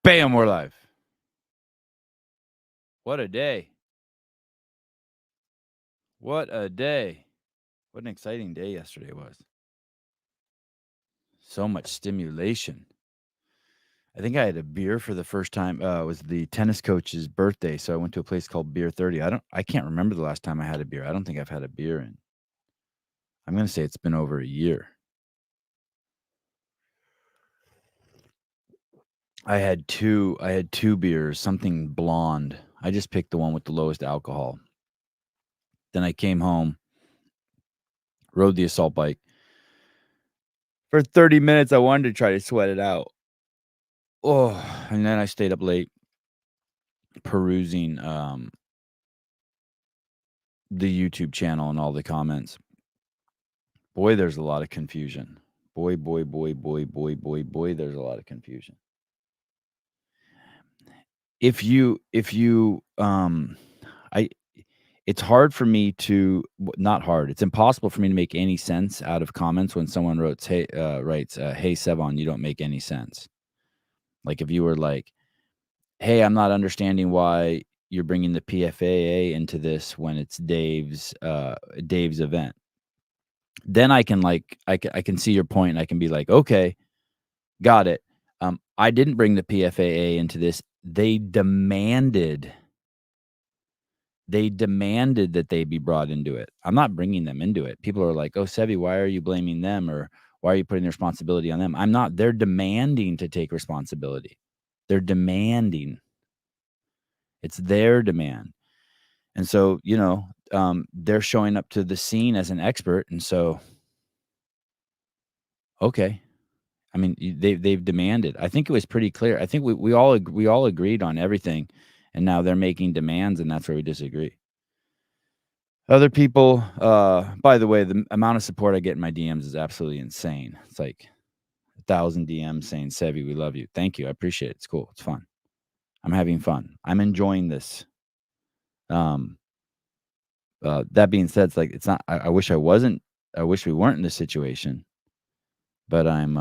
Bam, we're live. What a day. What a day. What an exciting day yesterday was. So much stimulation. I think I had a beer for the first time. It was the tennis coach's birthday, so I went to a place called Beer 30. I can't remember the last time I had a beer. I don't think I've had a beer in. I'm going to say it's been over a year. I had two beers, something blonde. I just picked the one with the lowest alcohol. Then I came home, rode the assault bike. For 30 minutes I wanted to try to sweat it out. Oh, and then I stayed up late perusing the YouTube channel and all the comments. Boy, there's a lot of confusion. Boy, there's a lot of confusion. It's hard for me to, not hard, it's impossible for me to make any sense out of comments when someone writes, hey, Sevon, you don't make any sense. Like if you were like, hey, I'm not understanding why you're bringing the PFAA into this when it's Dave's event. Then I can I can see your point and I can be like, okay, got it. I didn't bring the PFAA into this. They demanded that they be brought into it. I'm not bringing them into it. People are like, oh, Sevi, why are you blaming them? Or why are you putting the responsibility on them? I'm not. They're demanding to take responsibility. They're demanding. It's their demand. And so, they're showing up to the scene as an expert. And so, okay. I mean, they've demanded. I think it was pretty clear. I think we all agreed on everything, and now they're making demands, and that's where we disagree. Other people, by the way, the amount of support I get in my DMs is absolutely insane. It's like 1,000 DMs saying, Sevi, we love you. Thank you. I appreciate it. It's cool. It's fun. I'm having fun. I'm enjoying this. That being said, it's like, it's not, I wish I wasn't, I wish we weren't in this situation, but I'm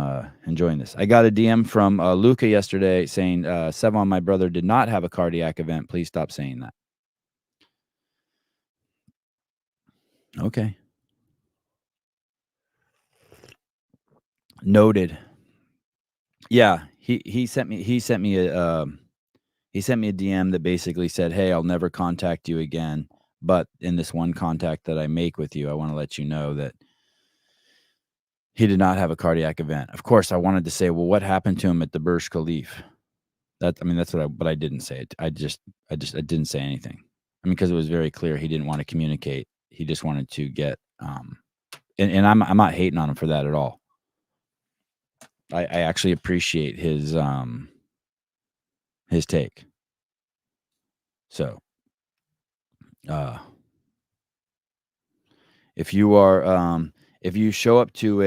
enjoying this. I got a DM from Luca yesterday saying, Sevon, my brother did not have a cardiac event. Please stop saying that. Okay. Noted. Yeah, he sent me a DM that basically said, "Hey, I'll never contact you again, but in this one contact that I make with you, I want to let you know that he did not have a cardiac event." Of course, I wanted to say, "Well, what happened to him at the Burj Khalifa?" That's but I didn't say it. I didn't say anything. I mean, because it was very clear he didn't want to communicate. He just wanted to get and I'm not hating on him for that at all. I actually appreciate his take. So, if you are, if you show up to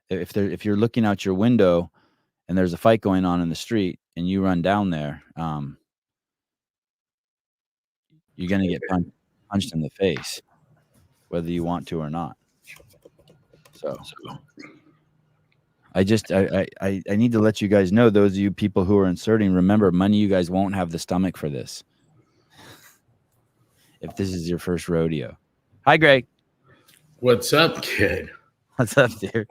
if you're looking out your window and there's a fight going on in the street and you run down there, you're going to get punched in the face, whether you want to or not. So I need to let you guys know, those of you people who are inserting, remember, money, you guys won't have the stomach for this. If this is your first rodeo. Hi, Greg. What's up, kid? What's up, dude?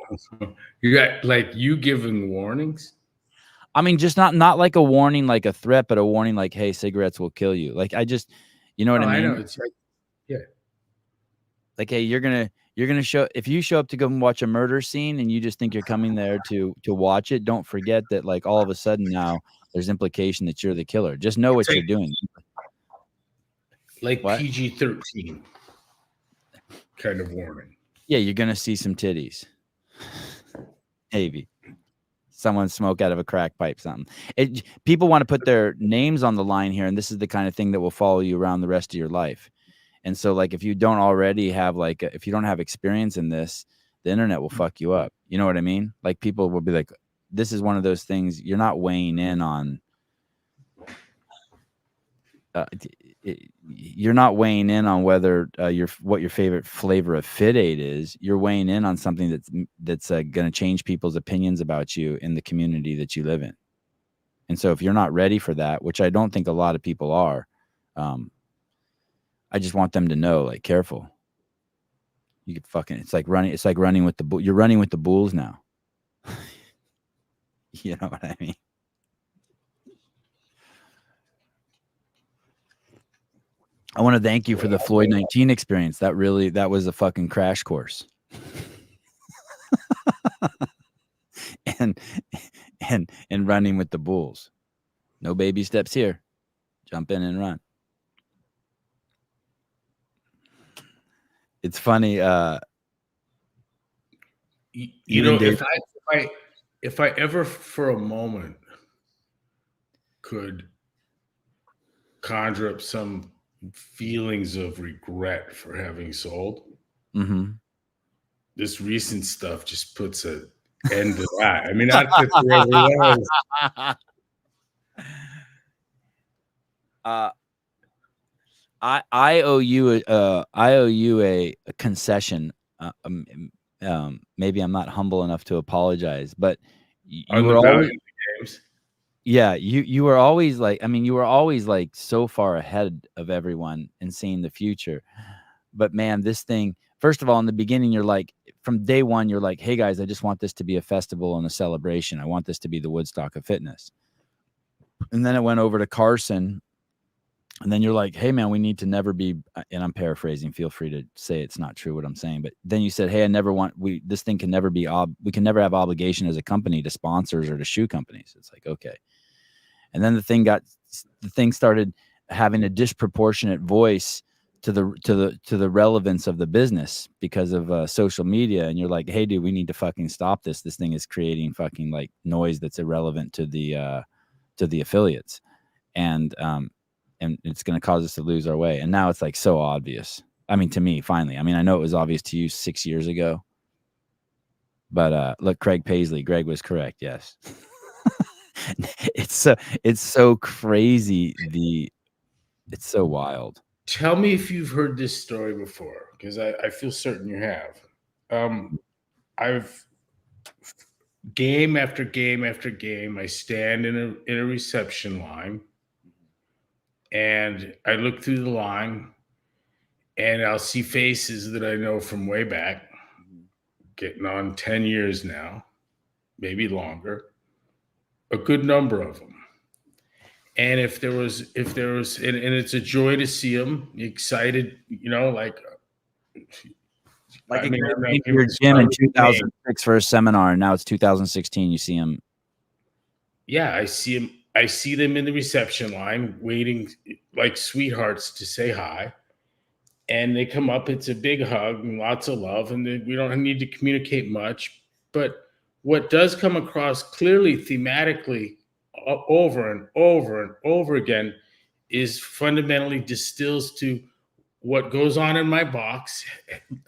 You got you giving warnings? I mean, just not like a warning, like a threat, but a warning like, hey, cigarettes will kill you. Like, you know what I mean? I know. It's like, yeah. Like, hey, you're gonna if you show up to go and watch a murder scene and you just think you're coming there to watch it, don't forget that, like, all of a sudden now there's implication that you're the killer. Just know what you're doing. Like PG-13 kind of warning. Yeah, you're gonna see some titties. Maybe someone smoke out of a crack pipe, something. People want to put their names on the line here, and this is the kind of thing that will follow you around the rest of your life. And so, like, if you don't already have, like, if you don't have experience in this, the internet will fuck you up. You know what I mean? Like, people will be like, this is one of those things you're not weighing in on. You're not weighing in on whether what your favorite flavor of Fit Aid is. You're weighing in on something that's going to change people's opinions about you in the community that you live in. And so if you're not ready for that, which I don't think a lot of people are, I just want them to know, like, careful. You could fucking, it's like running with the you're running with the bulls now. You know what I mean? I want to thank you for the Floyd 19 experience. That was a fucking crash course. and running with the bulls. No baby steps here. Jump in and run. It's funny. You know, if I ever for a moment could conjure up some feelings of regret for having sold, this recent stuff just puts an end to that. I mean, not that there ever was. I owe you a concession. Maybe I'm not humble enough to apologize, but you were always, yeah, you were always like, I mean, you were always like so far ahead of everyone and seeing the future. But man, this thing, first of all, in the beginning, you're like, from day one, you're like, hey guys, I just want this to be a festival and a celebration. I want this to be the Woodstock of fitness. And then it went over to Carson. And then you're like, hey man, we need to never be, and I'm paraphrasing, feel free to say it's not true what I'm saying. But then you said, hey, this thing can never be, we can never have obligation as a company to sponsors or to shoe companies. It's like, okay. And then the thing started having a disproportionate voice to the relevance of the business because of social media. And you're like, hey dude, we need to fucking stop this. This thing is creating fucking like noise that's irrelevant to the affiliates. And it's going to cause us to lose our way. And now it's like so obvious. I mean, to me, finally. I mean, I know it was obvious to you 6 years ago. But look, Greg was correct. Yes. It's so crazy. It's so wild. Tell me if you've heard this story before, because I feel certain you have. I've game after game after game, I stand in a reception line, and I look through the line, and I'll see faces that I know from way back, getting on 10 years now, maybe longer, a good number of them. And if there was, and it's a joy to see them excited, you know, like I mean, your gym in 2006 for a seminar, and now it's 2016. You see him. Yeah, I see him. I see them in the reception line waiting like sweethearts to say hi. And they come up, it's a big hug and lots of love, and we don't need to communicate much. But what does come across clearly thematically over and over and over again is fundamentally distills to what goes on in my box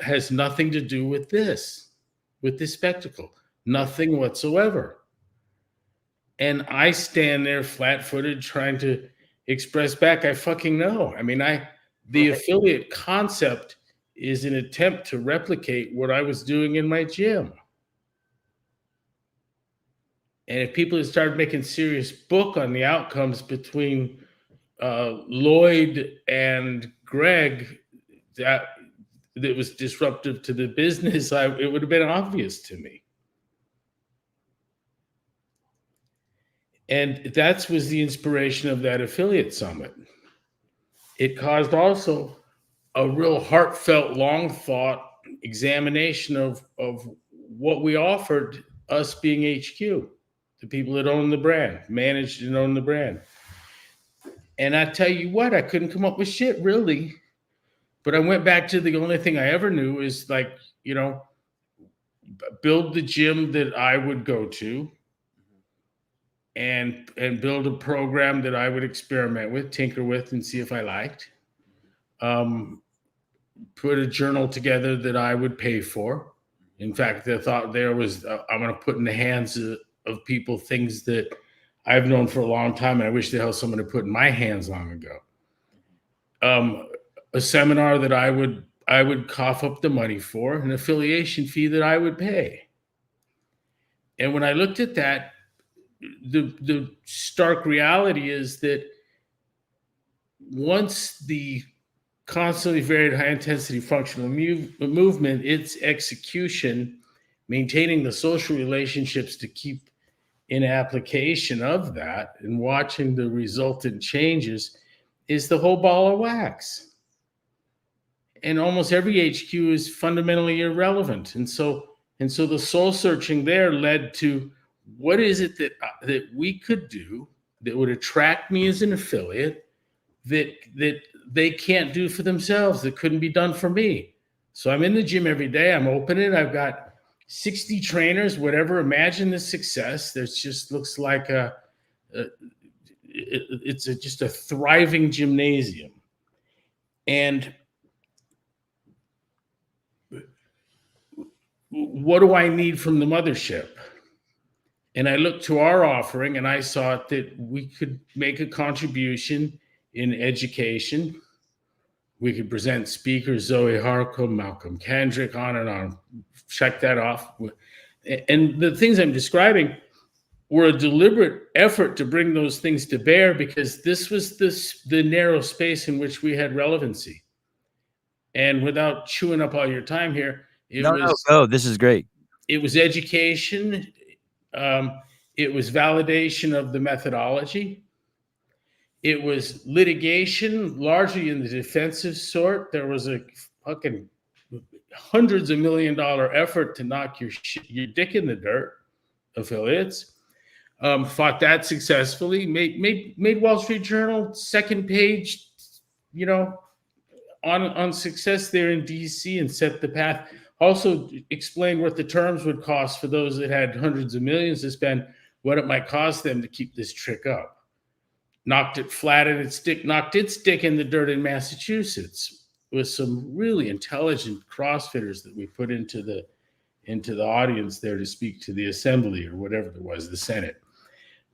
has nothing to do with this spectacle, nothing whatsoever. And I stand there flat-footed trying to express back, I fucking know. I mean, the affiliate concept is an attempt to replicate what I was doing in my gym. And if people had started making serious book on the outcomes between Lloyd and Greg, that was disruptive to the business, it would have been obvious to me. And that was the inspiration of that affiliate summit. It caused also a real heartfelt, long thought examination of what we offered, us being HQ, the people that own the brand, managed and own the brand. And I tell you what, I couldn't come up with shit really. But I went back to the only thing I ever knew is like, you know, build the gym that I would go to and build a program that I would experiment with, tinker with, and see if I liked. Put a journal together that I would pay for. In fact, the thought there was I'm going to put in the hands of people things that I've known for a long time, and I wish the hell someone had put in my hands long ago. A seminar that I would cough up the money for, an affiliation fee that I would pay. And when I looked at that, the stark reality is that once the constantly varied high intensity functional movement, its execution, maintaining the social relationships to keep in application of that and watching the resultant changes is the whole ball of wax. And almost every HQ is fundamentally irrelevant. And so the soul searching there led to what is it that we could do that would attract me as an affiliate that they can't do for themselves, that couldn't be done for me. So I'm in the gym every day. I'm opening. I've got 60 trainers, whatever. Imagine the success. There's just looks like it's just a thriving gymnasium. And what do I need from the mothership? And I looked to our offering and I saw that we could make a contribution in education. We could present speakers, Zoe Harcum, Malcolm Kendrick, on and on. Check that off. And the things I'm describing were a deliberate effort to bring those things to bear, because this was the narrow space in which we had relevancy. And without chewing up all your time here, No, this is great. It was education. It was validation of the methodology. It was litigation, largely in the defensive sort. There was a fucking hundreds of $1 million effort to knock your dick in the dirt, affiliates. Fought that successfully. Made Wall Street Journal second page, on success there in DC, and set the path. Also explained what the terms would cost for those that had hundreds of millions to spend, what it might cost them to keep this trick up. Knocked it flat in its dick, knocked its dick in the dirt in Massachusetts with some really intelligent CrossFitters that we put into the audience there to speak to the assembly or whatever it was, the Senate.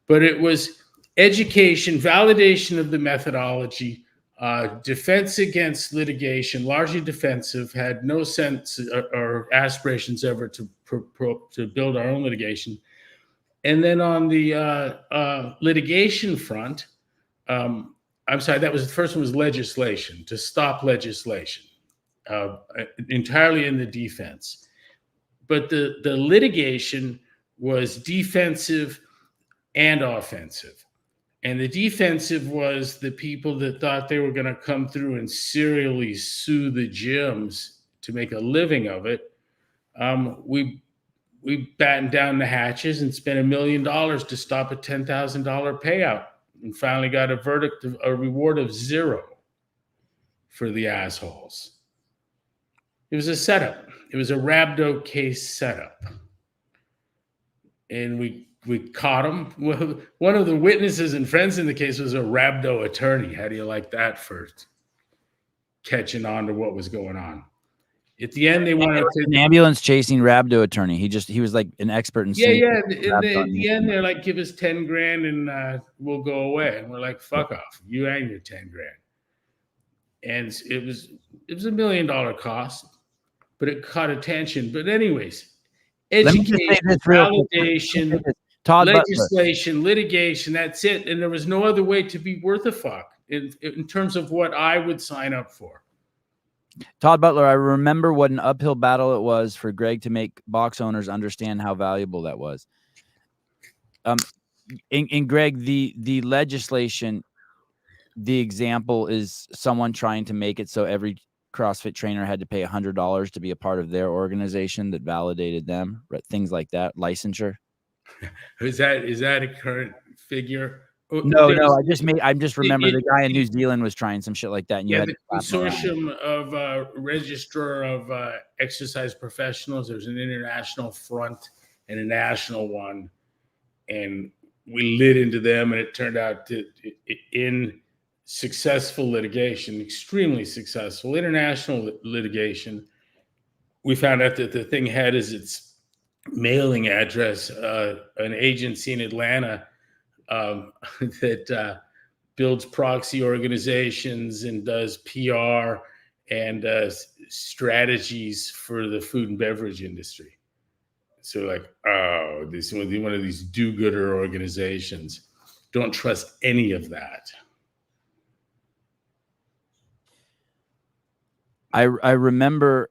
But it was education, validation of the methodology, defense against litigation, largely defensive, had no sense or aspirations ever to build our own litigation. And then on the litigation front, I'm sorry, that was the first one, was legislation, to stop legislation, entirely in the defense. But the litigation was defensive and offensive. And the defensive was the people that thought they were going to come through and serially sue the gyms to make a living of it. We battened down the hatches and spent $1 million to stop a $10,000 payout, and finally got a reward of $0 for the assholes. It was a setup. It was a rhabdo case setup. And we caught him. Well, one of the witnesses and friends in the case was a rhabdo attorney. How do you like that for catching on to what was going on? At the end, they wanted an ambulance chasing rhabdo attorney. He was like an expert in At the end, they're like, give us 10 grand and we'll go away. And we're like, fuck off, you and your 10 grand. And it was $1 million cost, but it caught attention. But anyways, education, validation, legislation, litigation, that's it. And there was no other way to be worth a fuck in terms of what I would sign up for. Todd Butler, I remember what an uphill battle it was for Greg to make box owners understand how valuable that was. In Greg, the legislation, the example is someone trying to make it so every CrossFit trainer had to pay $100 to be a part of their organization that validated them, things like that, licensure. Is that a current figure? No, I just remember the guy in New Zealand was trying some shit like that. And you had the consortium of registrar of exercise professionals. There's an international front and a national one, and we lit into them, and it turned out that in successful litigation, extremely successful international litigation, we found out that the thing had as its mailing address an agency in Atlanta that builds proxy organizations and does PR and strategies for the food and beverage industry. So like, oh, this one of these do-gooder organizations. Don't trust any of that. I remember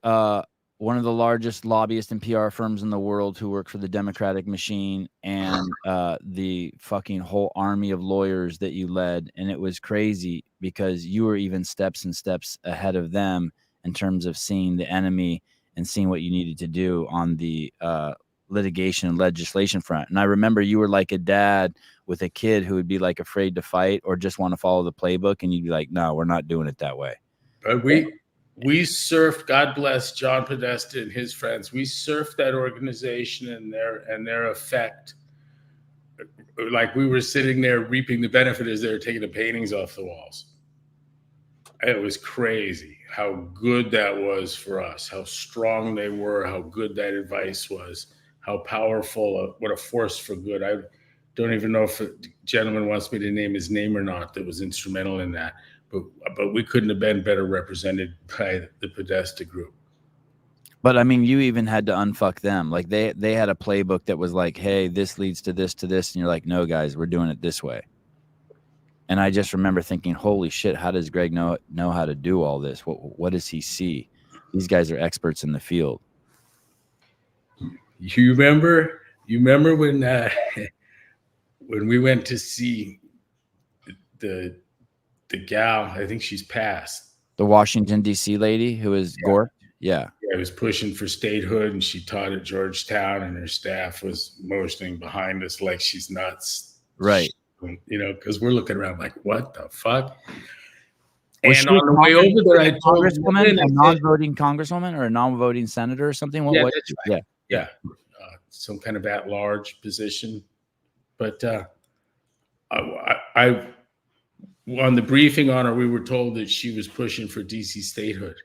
one of the largest lobbyist and PR firms in the world who work for the Democratic machine, and the fucking whole army of lawyers that you led. And it was crazy because you were even steps and steps ahead of them in terms of seeing the enemy and seeing what you needed to do on the litigation and legislation front. And I remember you were like a dad with a kid who would be like afraid to fight or just want to follow the playbook. And you'd be like, no, we're not doing it that way. But we surfed, God bless John Podesta and his friends. We surfed that organization and their effect. Like we were sitting there reaping the benefit as they were taking the paintings off the walls. It was crazy how good that was for us, how strong they were, how good that advice was, how powerful, what a force for good. I don't even know if a gentleman wants me to name his name or not that was instrumental in that. But we couldn't have been better represented by the Podesta group. But I mean, you even had to unfuck them. Like they had a playbook that was like, hey, this leads to this, and you're like, no, guys, we're doing it this way. And I just remember thinking, holy shit, how does Greg know how to do all this? What does he see? These guys are experts in the field. You remember when when we went to see the gal, I think she's passed. The Washington, D.C. lady who was Gore? Yeah. I was pushing for statehood, and she taught at Georgetown, and her staff was motioning behind us like she's nuts. Right. You know, because we're looking around like, what the fuck? Was and on the way over there, I told a non-voting congresswoman or a non-voting senator or something? What? Yeah, right. Yeah. Some kind of at-large position. But I on the briefing on her, we were told that she was pushing for DC statehood.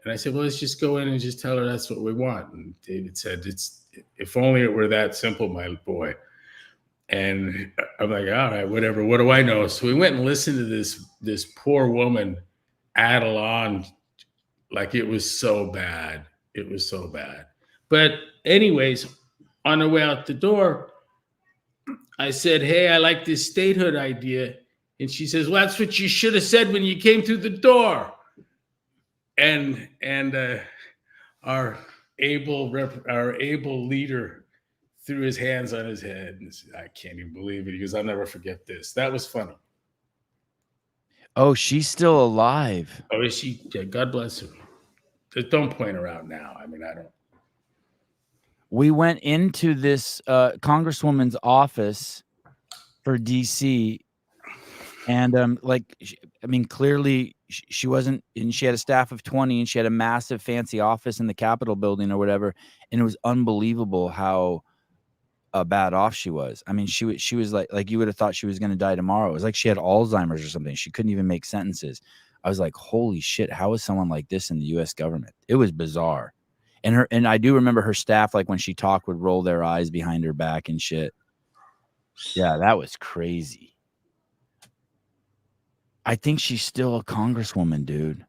And I said, well, let's just go in and just tell her that's what we want. And David said, if only it were that simple, my boy. And I'm like, all right, whatever. What do I know? So we went and listened to this poor woman addle on like it was so bad. It was so bad. But anyways, on the way out the door, I said, hey, I like this statehood idea. And she says, well, that's what you should have said when you came through the door. And our able leader threw his hands on his head and said, I can't even believe it. He goes, I'll never forget this. That was funny. Oh, she's still alive. Oh, is she? Yeah, God bless her. Just don't point her out now. I mean, I don't. We went into this congresswoman's office for DC, and clearly she wasn't, and she had a staff of 20, and she had a massive fancy office in the Capitol building or whatever, and it was unbelievable how bad off she was. I mean, she was like you would have thought she was going to die tomorrow. It was like she had Alzheimer's or something. She couldn't even make sentences. I was like, holy shit, how is someone like this in the U.S. government? It was bizarre. And I do remember her staff, like when she talked, would roll their eyes behind her back and shit. Yeah, that was crazy. I think she's still a congresswoman, dude.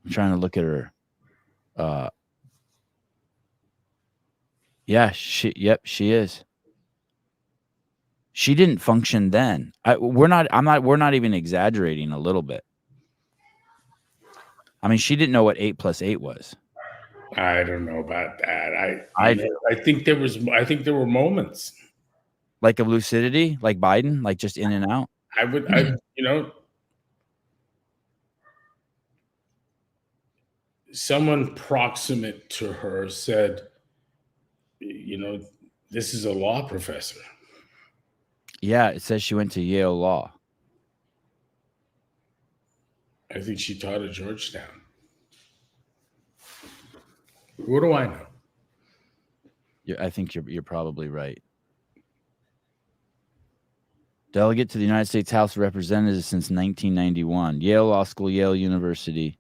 I'm trying to look at her. Yeah, she is. She didn't function then. We're not even exaggerating a little bit. I mean, she didn't know what 8 + 8 was. I don't know about that. I think there were moments like of lucidity, like Biden, like just in and out. Someone proximate to her said, this is a law professor. Yeah, it says she went to Yale Law. I think she taught at Georgetown. What do I know? I think you're probably right. Delegate to the United States House of Representatives since 1991. Yale Law School, Yale University.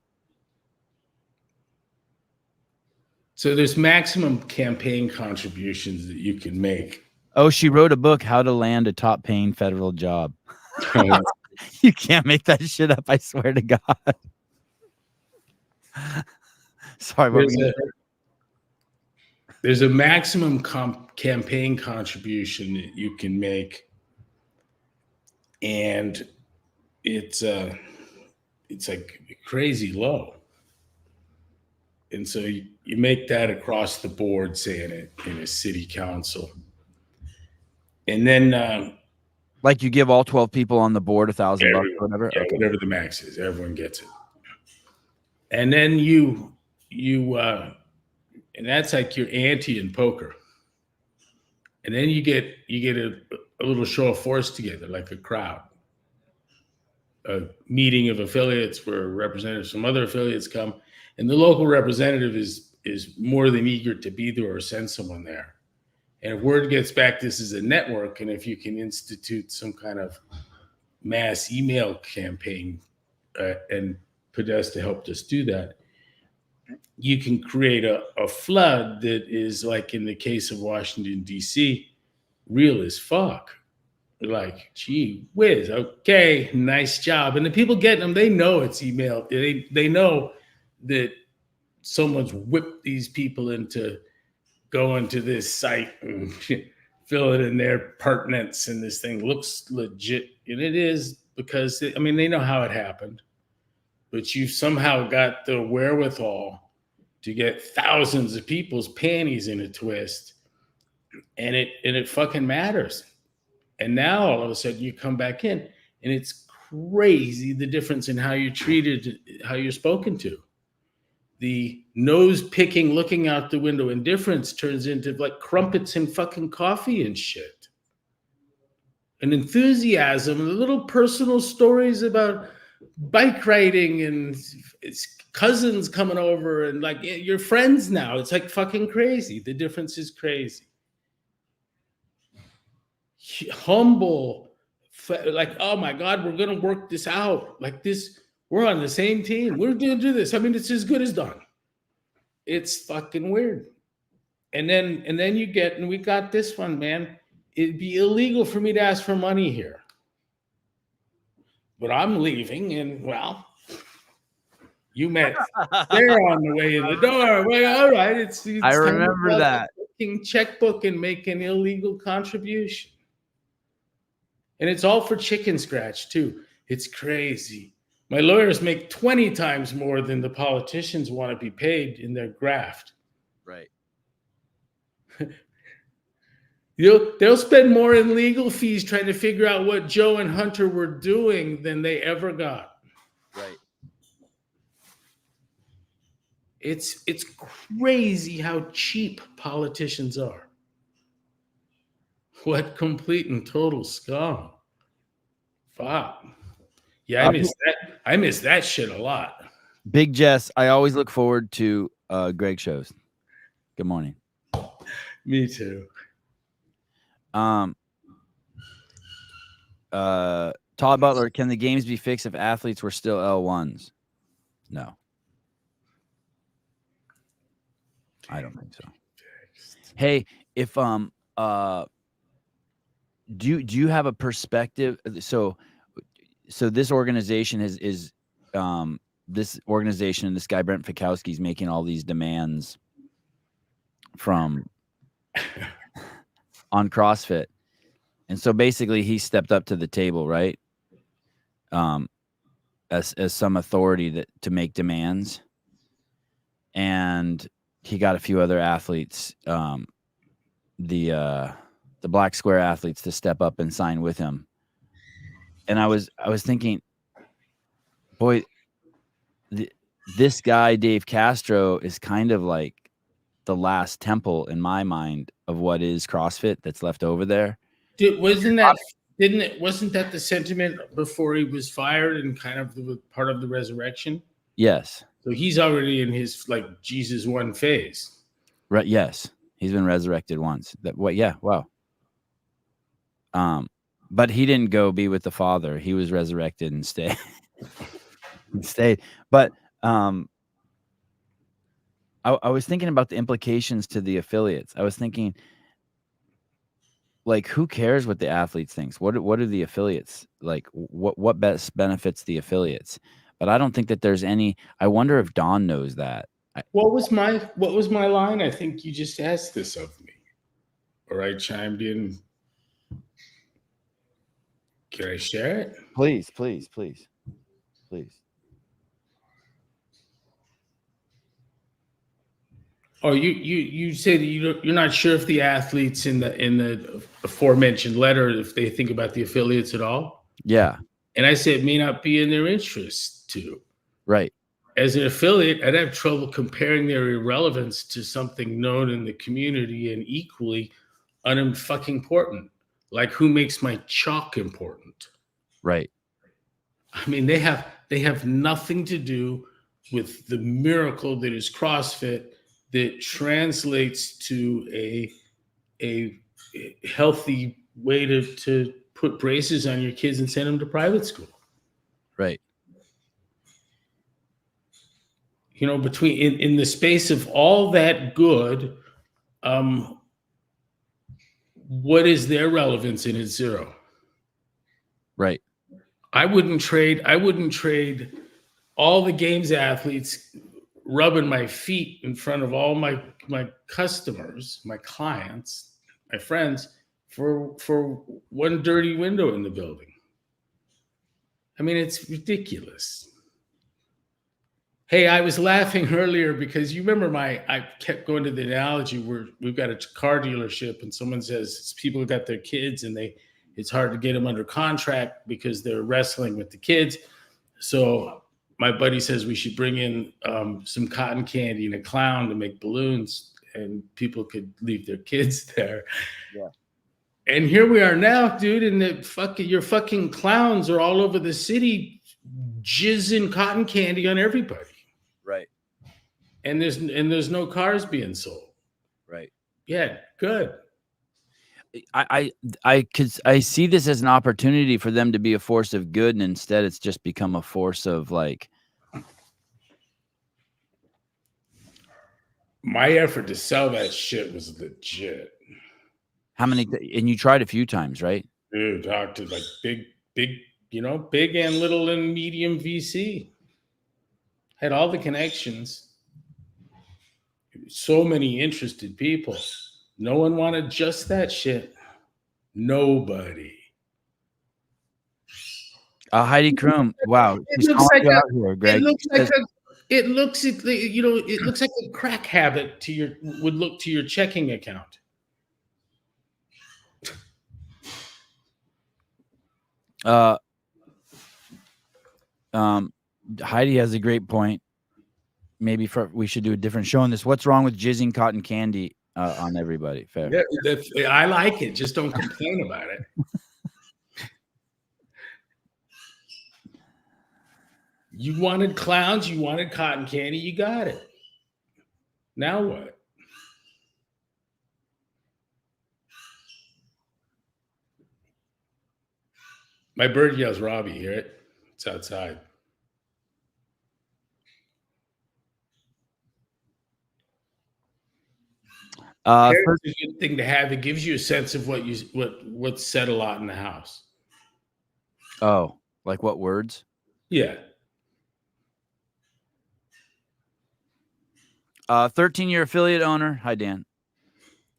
So there's maximum campaign contributions that you can make. Oh, she wrote a book, How to Land a Top-Paying Federal Job. You can't make that shit up, I swear to God. Sorry, what were you there's a maximum campaign contribution that you can make, and it's like crazy low. And so you make that across the board, say in a city council, and then like you give all 12 people on the board $1,000 or whatever? yeah, Okay. whatever the max is, everyone gets it. And then you and that's like your ante in poker. And then you get a little show of force together, like a crowd, a meeting of affiliates where representatives from other affiliates come, and the local representative is more than eager to be there or send someone there. And if word gets back, this is a network, and if you can institute some kind of mass email campaign and Podesta helped us do that, you can create a flood that is, like in the case of Washington, D.C., real as fuck. Like, gee whiz, okay, nice job. And the people getting them, they know it's email. They know that someone's whipped these people into going to this site and filling in their pertinence, and this thing looks legit. And it is, because, I mean, they know how it happened. But you've somehow got the wherewithal to get thousands of people's panties in a twist, and it fucking matters. And now all of a sudden you come back in, and it's crazy the difference in how you're treated, how you're spoken to. The nose picking, looking out the window indifference turns into like crumpets and fucking coffee and shit. And enthusiasm, and the little personal stories about bike riding and cousins coming over, and like your friends now. It's like fucking crazy. The difference is crazy. Humble, like, oh my God, we're gonna work this out. Like this, we're on the same team. We're gonna do this. I mean, it's as good as done. It's fucking weird. And then you get, and we got this one, man. It'd be illegal for me to ask for money here, but I'm leaving, and well, you met Sarah on the way in the door. Well, all right, it's I remember that. Checkbook and make an illegal contribution. And it's all for chicken scratch, too. It's crazy. My lawyers make 20 times more than the politicians want to be paid in their graft. Right. They'll spend more in legal fees trying to figure out what Joe and Hunter were doing than they ever got. Right. It's crazy how cheap politicians are. What complete and total scum. Fuck. Yeah, I miss that shit a lot. Big Jess, I always look forward to Greg shows. Good morning. Me too. Todd Butler, can the games be fixed if athletes were still L1s? No. I don't think so. Hey, if do you have a perspective? So this organization is this organization, and this guy Brent Fikowski is making all these demands from on CrossFit, and so basically he stepped up to the table, right? As some authority to make demands, and he got a few other athletes, the Black Square athletes, to step up and sign with him. And I was thinking, boy, this guy Dave Castro is kind of like the last temple in my mind of what is CrossFit that's left over there. Wasn't that the sentiment before he was fired and kind of part of the resurrection? Yes. So he's already in his like Jesus one phase. Right. Yes. He's been resurrected once. Yeah. Wow. But he didn't go be with the Father. He was resurrected and stayed. But I was thinking about the implications to the affiliates. I was thinking, like, who cares what the athletes thinks? What are the affiliates like? What best benefits the affiliates? But I don't think that there's any. I wonder if Don knows that. What was my line? I think you just asked this of me, or I chimed in. Can I share it? Please. Oh, you said you're not sure if the athletes in the aforementioned letter, if they think about the affiliates at all. Yeah. And I said it may not be in their interest to. Right. As an affiliate, I'd have trouble comparing their irrelevance to something known in the community and equally unfucking important. Like who makes my chalk important? Right. I mean, they have nothing to do with the miracle that is CrossFit that translates to a healthy way to put braces on your kids and send them to private school. Right. You know, between in the space of all that good, what is their relevance in it? Zero. Right. I wouldn't trade all the games athletes rubbing my feet in front of all my customers, my clients, my friends for one dirty window in the building. I mean, it's ridiculous. Hey, I was laughing earlier because you remember I kept going to the analogy where we've got a car dealership and someone says people have got their kids and it's hard to get them under contract because they're wrestling with the kids. So my buddy says we should bring in some cotton candy and a clown to make balloons and people could leave their kids there. Yeah. And here we are now, dude, and your fucking clowns are all over the city jizzing cotton candy on everybody. Right. And there's no cars being sold. Right. Yeah, good. I see this as an opportunity for them to be a force of good, and instead it's just become a force of like. My effort to sell that shit was legit. How many? And you tried a few times, right? Dude, talked to like big, big and little and medium VC. Had all the connections. So many interested people. No one wanted just that shit. Nobody. Heidi Krum. Wow. It looks like it looks like a crack habit would look to your checking account. Heidi has a great point. Maybe we should do a different show on this. What's wrong with jizzing cotton candy on everybody? Fair. Yeah, I like it. Just don't complain about it. You wanted clowns, you wanted cotton candy, you got it. Now what? My bird yells, Robbie, hear it? It's outside. It's a good thing to have. It gives you a sense of what's said a lot in the house. Oh, like what words? Yeah. 13-year affiliate owner. Hi, Dan.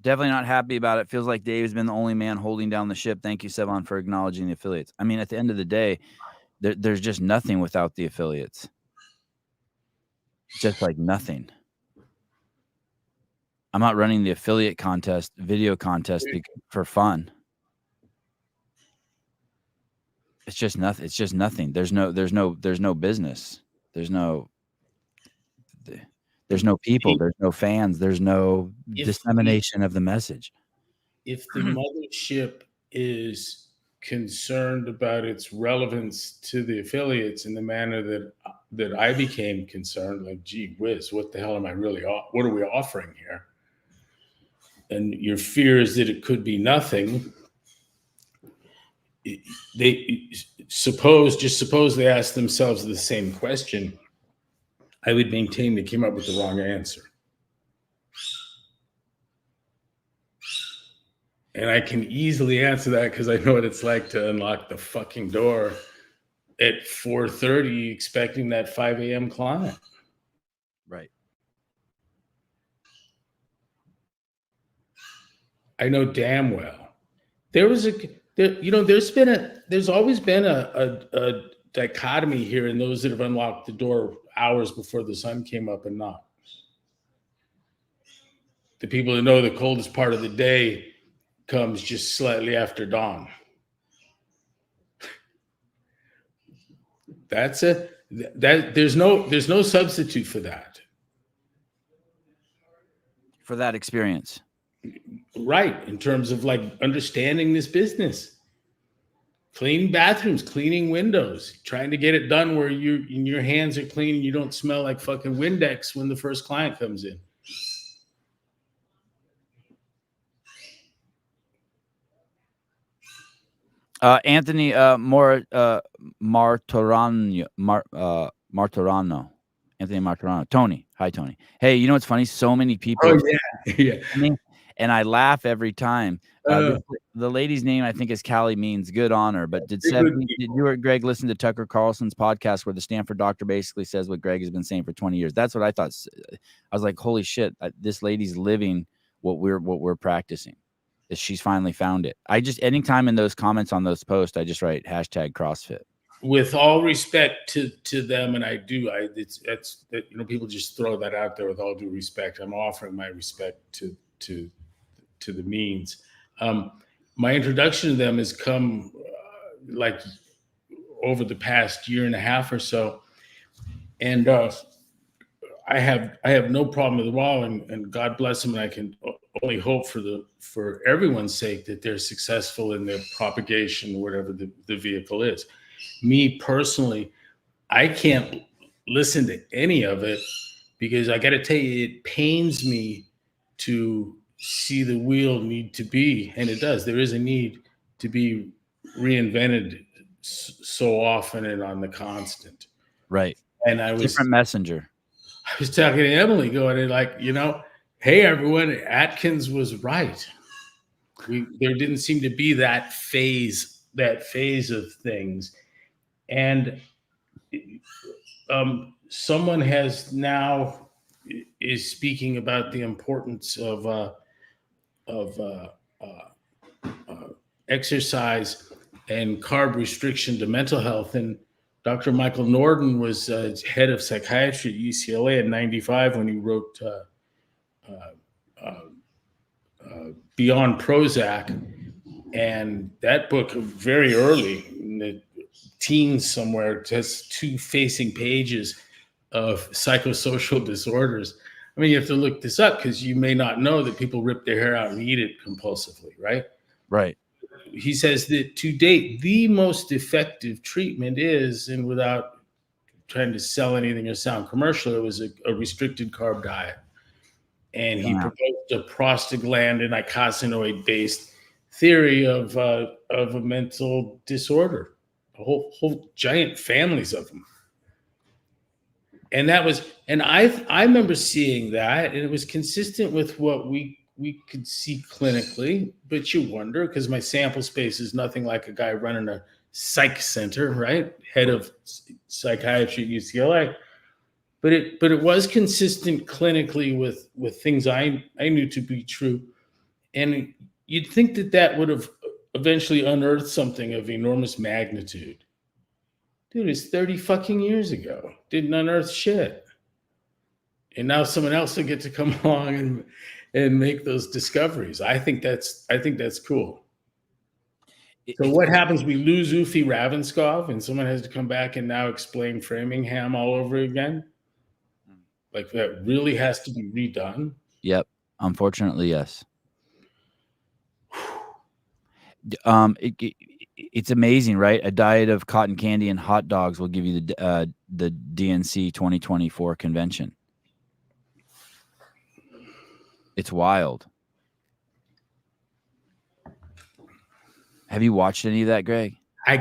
Definitely not happy about it. Feels like Dave's been the only man holding down the ship. Thank you, Sevon, for acknowledging the affiliates. I mean, at the end of the day, there's just nothing without the affiliates. Just like nothing. I'm not running the affiliate contest, video contest for fun. It's just nothing. It's just nothing. There's no business. There's no people. There's no fans. There's no dissemination of the message. If the mothership is concerned about its relevance to the affiliates in the manner that I became concerned, like, gee whiz, what the hell am I really? What are we offering here? And your fear is that it could be nothing. Suppose they ask themselves the same question. I would maintain they came up with the wrong answer. And I can easily answer that because I know what it's like to unlock the fucking door at 4:30 expecting that 5 a.m. client. Right. I know damn well there's always been a dichotomy here in those that have unlocked the door hours before the sun came up and knocked. The people that know the coldest part of the day comes just slightly after dawn. There's no substitute for that. For that experience. Right, in terms of like understanding this business. Cleaning bathrooms, cleaning windows, trying to get it done where your hands are clean and you don't smell like fucking Windex when the first client comes in. Anthony Martorano. Anthony Martorano. Tony. Hi, Tony. Hey, you know what's funny? So many people. Oh, yeah. I mean, and I laugh every time. The lady's name, I think, is Callie Means. Good on her. But did you or Greg listen to Tucker Carlson's podcast where the Stanford doctor basically says what Greg has been saying for 20 years? That's what I thought. I was like, holy shit, this lady's living what we're practicing. She's finally found it. Anytime in those comments on those posts, I just write #CrossFit. With all respect to them, and people just throw that out there with all due respect. I'm offering my respect to the Means. My introduction to them has come like over the past year and a half or so, and I have no problem with it all, and God bless them, and I can only hope for everyone's sake that they're successful in their propagation, whatever the vehicle is. Me personally, I can't listen to any of it because I got to tell you, it pains me to see the wheel need to be, and it does. There is a need to be reinvented so often and on the constant. Right. And I was different messenger. I was talking to Emily, going like, hey everyone, Atkins was right. There didn't seem to be that phase of things, and someone has now is speaking about the importance of exercise and carb restriction to mental health. And Dr. Michael Norden was head of psychiatry at UCLA in '95 when he wrote Beyond Prozac. And that book, very early in the teens somewhere, has 2 facing pages of psychosocial disorders. I mean, you have to look this up because you may not know that people rip their hair out and eat it compulsively, right? Right. He says that to date, the most effective treatment is, and without trying to sell anything or sound commercial, it was a restricted carb diet. And he proposed a prostaglandin icosanoid-based theory of a mental disorder, a whole giant families of them. And I remember seeing that, and it was consistent with what we could see clinically, but you wonder, because my sample space is nothing like a guy running a psych center, right? Head of psychiatry at UCLA. But it was consistent clinically with things I knew to be true. And you'd think that would have eventually unearthed something of enormous magnitude. Dude, it's 30 fucking years ago. Didn't unearth shit. And now someone else will get to come along and make those discoveries. I think that's cool. So what happens? We lose Ufi Ravenskov and someone has to come back and now explain Framingham all over again? Like that really has to be redone? Yep. Unfortunately, yes. It's amazing, right? A diet of cotton candy and hot dogs will give you the DNC 2024 convention. It's wild. Have you watched any of that, Greg? My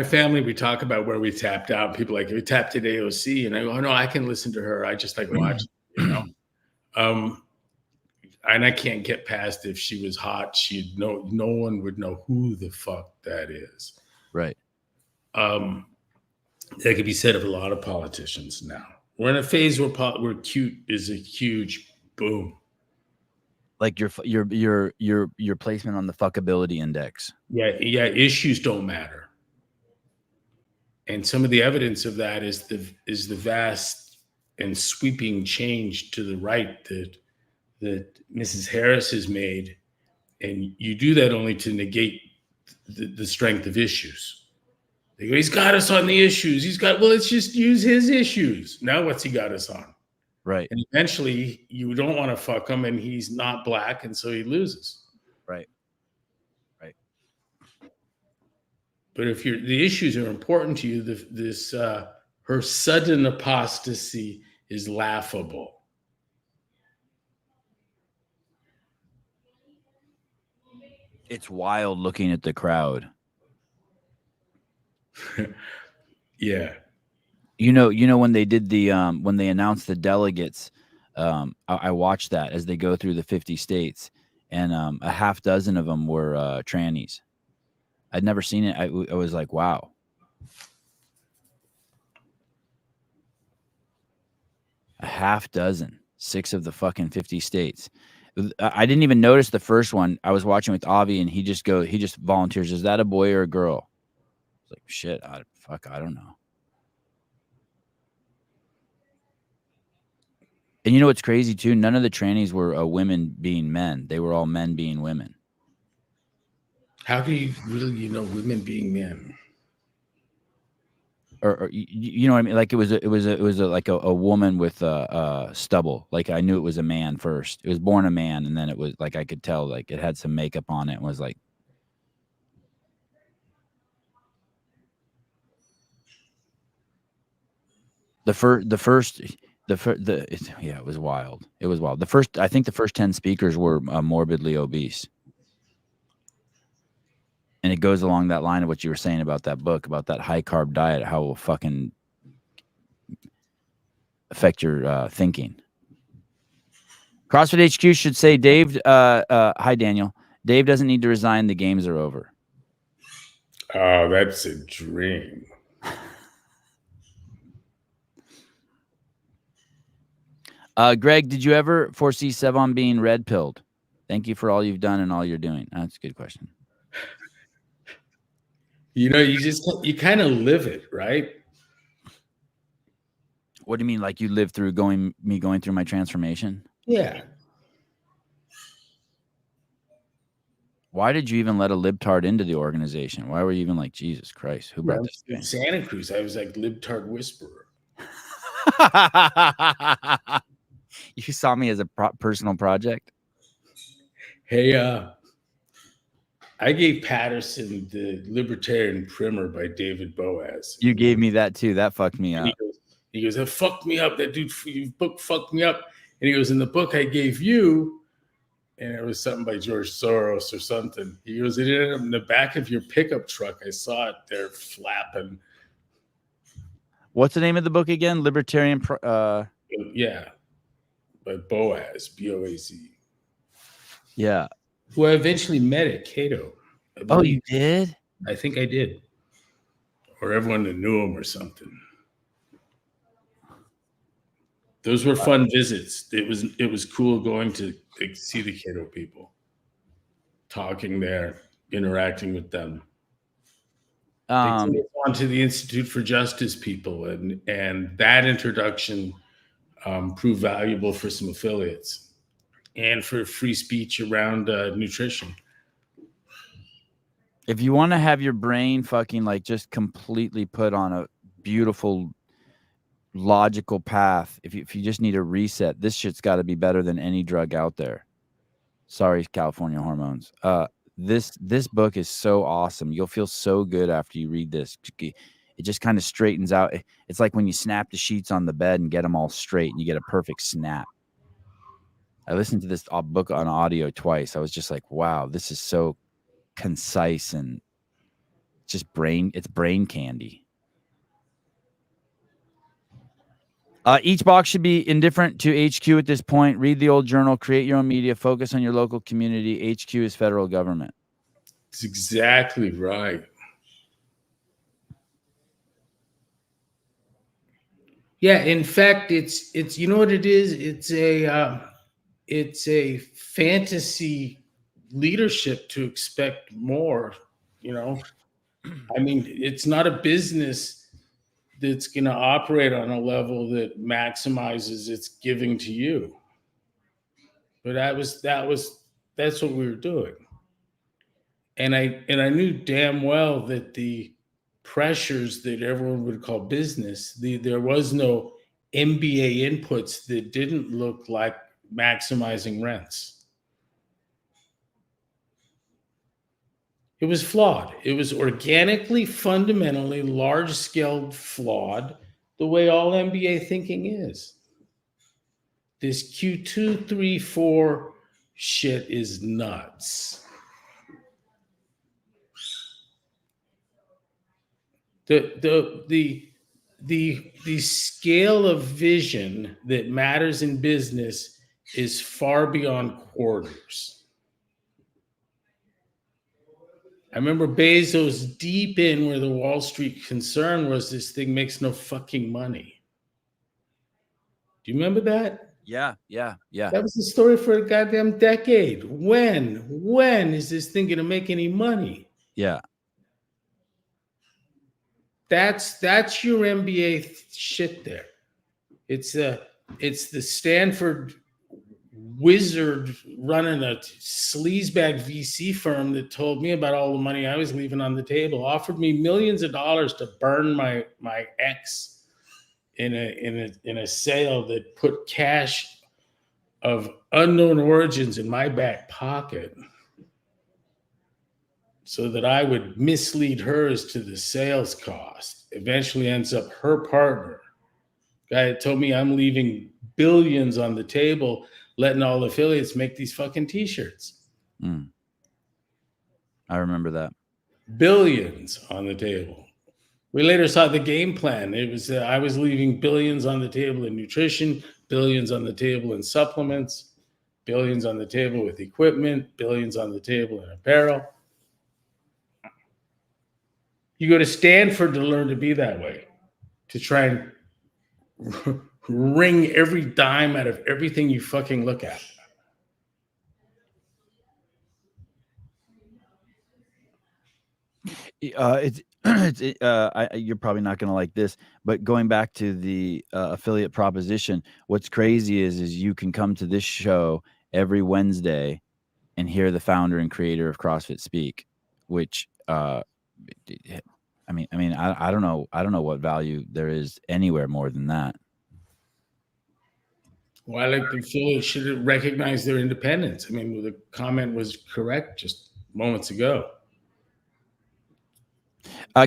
family, we talk about where we tapped out. People like, we tapped at AOC, and I go, oh no, I can listen to her. I just like watch, and I can't get past if she was hot, no one would know who the fuck that is. Right. That could be said of a lot of politicians now. We're in a phase where cute is a huge boom. Like your placement on the fuckability index. Yeah, issues don't matter. And some of the evidence of that is the vast and sweeping change to the right that Mrs. Harris has made. And you do that only to negate the strength of issues. They go, he's got us on the issues. Well, let's just use his issues. Now what's he got us on? Right. And eventually you don't want to fuck him, and he's not black, and so he loses. Right. But if the issues are important to you, her sudden apostasy is laughable. It's wild looking at the crowd. Yeah. You know when they did when they announced the delegates, I watched that as they go through the 50 states, and a half dozen of them were trannies. I'd never seen it. I was like, wow. A half dozen, 6 of the fucking 50 states. I didn't even notice the first one. I was watching with Avi, and he just volunteers. Is that a boy or a girl? It's like, shit, I don't know. And you know what's crazy too? None of the trannies were women being men. They were all men being women. How do you really women being men? Or you know what I mean? Like it was like a woman with stubble. Like I knew it was a man first. It was born a man, and then it was like I could tell like it had some makeup on it and was like. It was wild. It was wild. I think the first 10 speakers were morbidly obese. And it goes along that line of what you were saying about that book, about that high carb diet, how it will fucking affect your thinking. CrossFit HQ should say, Dave, hi, Daniel. Dave doesn't need to resign. The games are over. Oh, that's a dream. Greg, did you ever foresee Sevon being red pilled? Thank you for all you've done and all you're doing. That's a good question. You kind of live it, right? What do you mean? Like you lived through going through my transformation? Yeah. Why did you even let a libtard into the organization? Why were you even like, Jesus Christ, who brought this in Santa Cruz? I was like libtard whisperer. You saw me as a personal project? Hey, I gave Patterson the Libertarian Primer by David Boaz. You gave me that too. That fucked me up. He goes, that fucked me up. That dude, your book fucked me up. And he goes, in the book I gave you, and it was something by George Soros or something. He goes, it ended up in the back of your pickup truck. I saw it there flapping. What's the name of the book again? Libertarian. Yeah, by Boaz, B-O-A-Z. Yeah. Who I eventually met at Cato. Oh, you did? I think I did. Or everyone that knew him or something. Those were fun visits. It was cool going to see the Cato people, talking there, interacting with them. They took us on to the Institute for Justice people, and that introduction proved valuable for some affiliates and for free speech around nutrition. If you want to have your brain fucking like just completely put on a beautiful logical path, if you just need a reset, this shit's got to be better than any drug out there. Sorry, California hormones. This book is so awesome. You'll feel so good after you read this. It just kind of straightens out. It's like when you snap the sheets on the bed and get them all straight and you get a perfect snap. I listened to this book on audio twice. I was just like, wow, this is so concise and just it's brain candy. Each box should be indifferent to HQ at this point. Read the old journal, create your own media, focus on your local community. HQ is federal government. That's exactly right. Yeah, in fact, it's you know what it is? It's a it's a fantasy leadership to expect more, you know. I mean, it's not a business that's going to operate on a level that maximizes its giving to you. But that's what we were doing. And I knew damn well that the pressures that everyone would call business, there was no MBA inputs that didn't look like maximizing rents. It was flawed. It was organically, fundamentally, large scale flawed, the way all MBA thinking is. This Q2, 3, 4 shit is nuts. The scale of vision that matters in business is far beyond quarters. I remember Bezos deep in where the Wall Street concern was, this thing makes no fucking money. Do you remember that? Yeah. That was the story for a goddamn decade. When is this thing going to make any money? Yeah. That's your MBA shit there. It's the Stanford wizard running a sleazebag VC firm that told me about all the money I was leaving on the table, offered me millions of dollars to burn my ex in a sale that put cash of unknown origins in my back pocket so that I would mislead her as to the sales cost. Eventually ends up her partner. Guy told me I'm leaving billions on the table, letting all the affiliates make these fucking t-shirts. I remember that. Billions on the table. We later saw the game plan. It was I was leaving billions on the table in nutrition, billions on the table in supplements, billions on the table with equipment, billions on the table in apparel. You go to Stanford to learn to be that way, to try and wring every dime out of everything you fucking look at. You're probably not going to like this, but going back to the affiliate proposition, what's crazy is you can come to this show every Wednesday and hear the founder and creator of CrossFit speak, which I don't know what value there is anywhere more than that. Well, I like the affiliates should recognize their independence. I mean, the comment was correct just moments ago.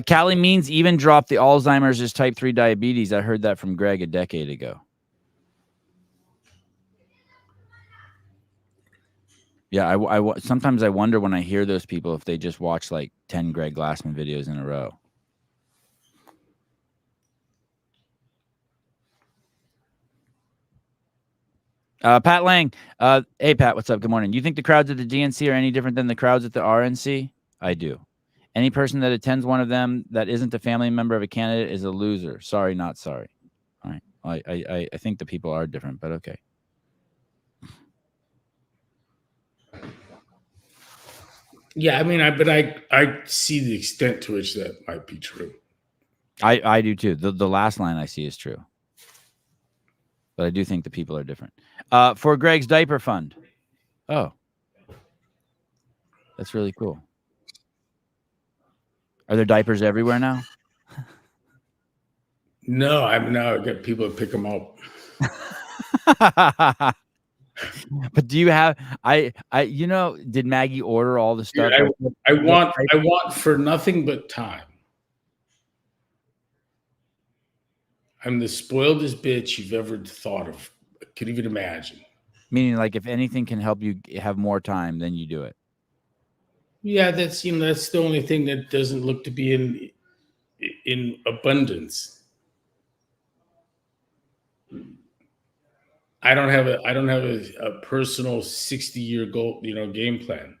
Callie Means even dropped the Alzheimer's as type 3 diabetes. I heard that from Greg a decade ago. Yeah, sometimes I wonder when I hear those people if they just watch like 10 Greg Glassman videos in a row. Pat Lang. Hey, Pat, what's up? Good morning. Do you think the crowds at the DNC are any different than the crowds at the RNC? I do. Any person that attends one of them that isn't a family member of a candidate is a loser. Sorry, not sorry. All right. I think the people are different, but okay. Yeah, I mean, I see the extent to which that might be true. I do too. The last line I see is true. But I do think the people are different. For Greg's diaper fund. Oh. That's really cool. Are there diapers everywhere now? No, I've now got people to pick them up. But do you have did Maggie order all the stuff? Dude, I want for nothing but time. I'm the spoiledest bitch you've ever thought of, could even imagine. Meaning, like, if anything can help you have more time, then you do it. Yeah, that's the only thing that doesn't look to be in abundance. I don't have a personal 60-year goal, game plan.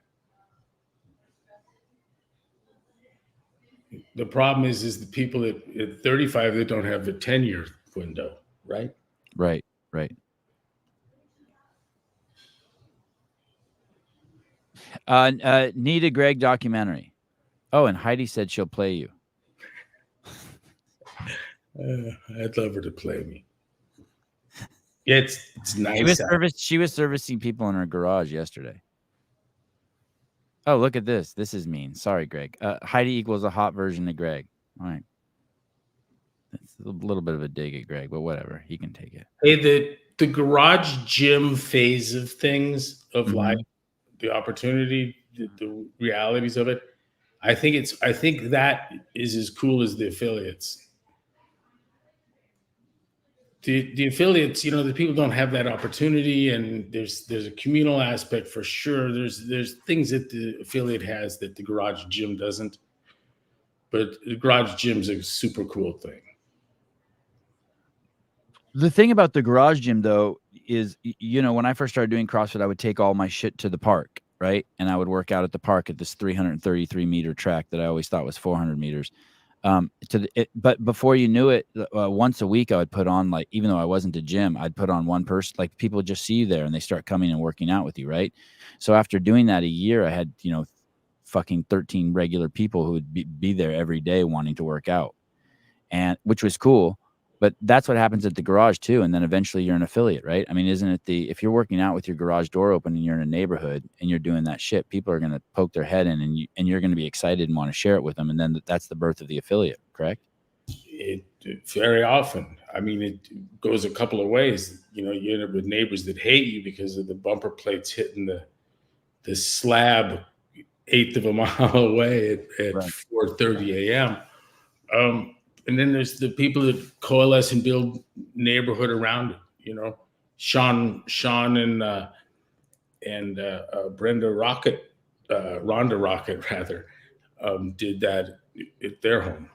The problem is the people at 35 that don't have a 10-year window, right? Right. Need a Greg documentary. Oh, and Heidi said she'll play you. I'd love her to play me. Yeah, it's nice. She was servicing people in her garage yesterday. Oh, look at this. This is mean. Sorry, Greg. Heidi equals a hot version of Greg. All right. It's a little bit of a dig at Greg, but whatever. He can take it. Hey, the garage gym phase of things, of life, the opportunity, the realities of it, I think that is as cool as the affiliates. The affiliates, the people don't have that opportunity, and there's a communal aspect for sure. There's things that the affiliate has that the garage gym doesn't, but the garage gym's a super cool thing. The thing about the garage gym, though, is, when I first started doing CrossFit, I would take all my shit to the park, right? And I would work out at the park at this 333-meter track that I always thought was 400 meters. But before you knew it, once a week I would put on, like, even though I wasn't a gym, I'd put on one person, like people just see you there and they start coming and working out with you, right? So after doing that a year, I had, fucking 13 regular people who would be there every day wanting to work out, and which was cool. But that's what happens at the garage too. And then eventually you're an affiliate, right? I mean, isn't it if you're working out with your garage door open and you're in a neighborhood and you're doing that shit, people are going to poke their head in, and you're going to be excited and want to share it with them. And then that's the birth of the affiliate, correct? It very often. I mean, it goes a couple of ways. You end up with neighbors that hate you because of the bumper plates hitting the slab 1/8 of a mile away at Right. 4:30 a.m. And then there's the people that coalesce and build neighborhood around it. Sean and Brenda Rocket, Rhonda Rocket rather, did that at their home.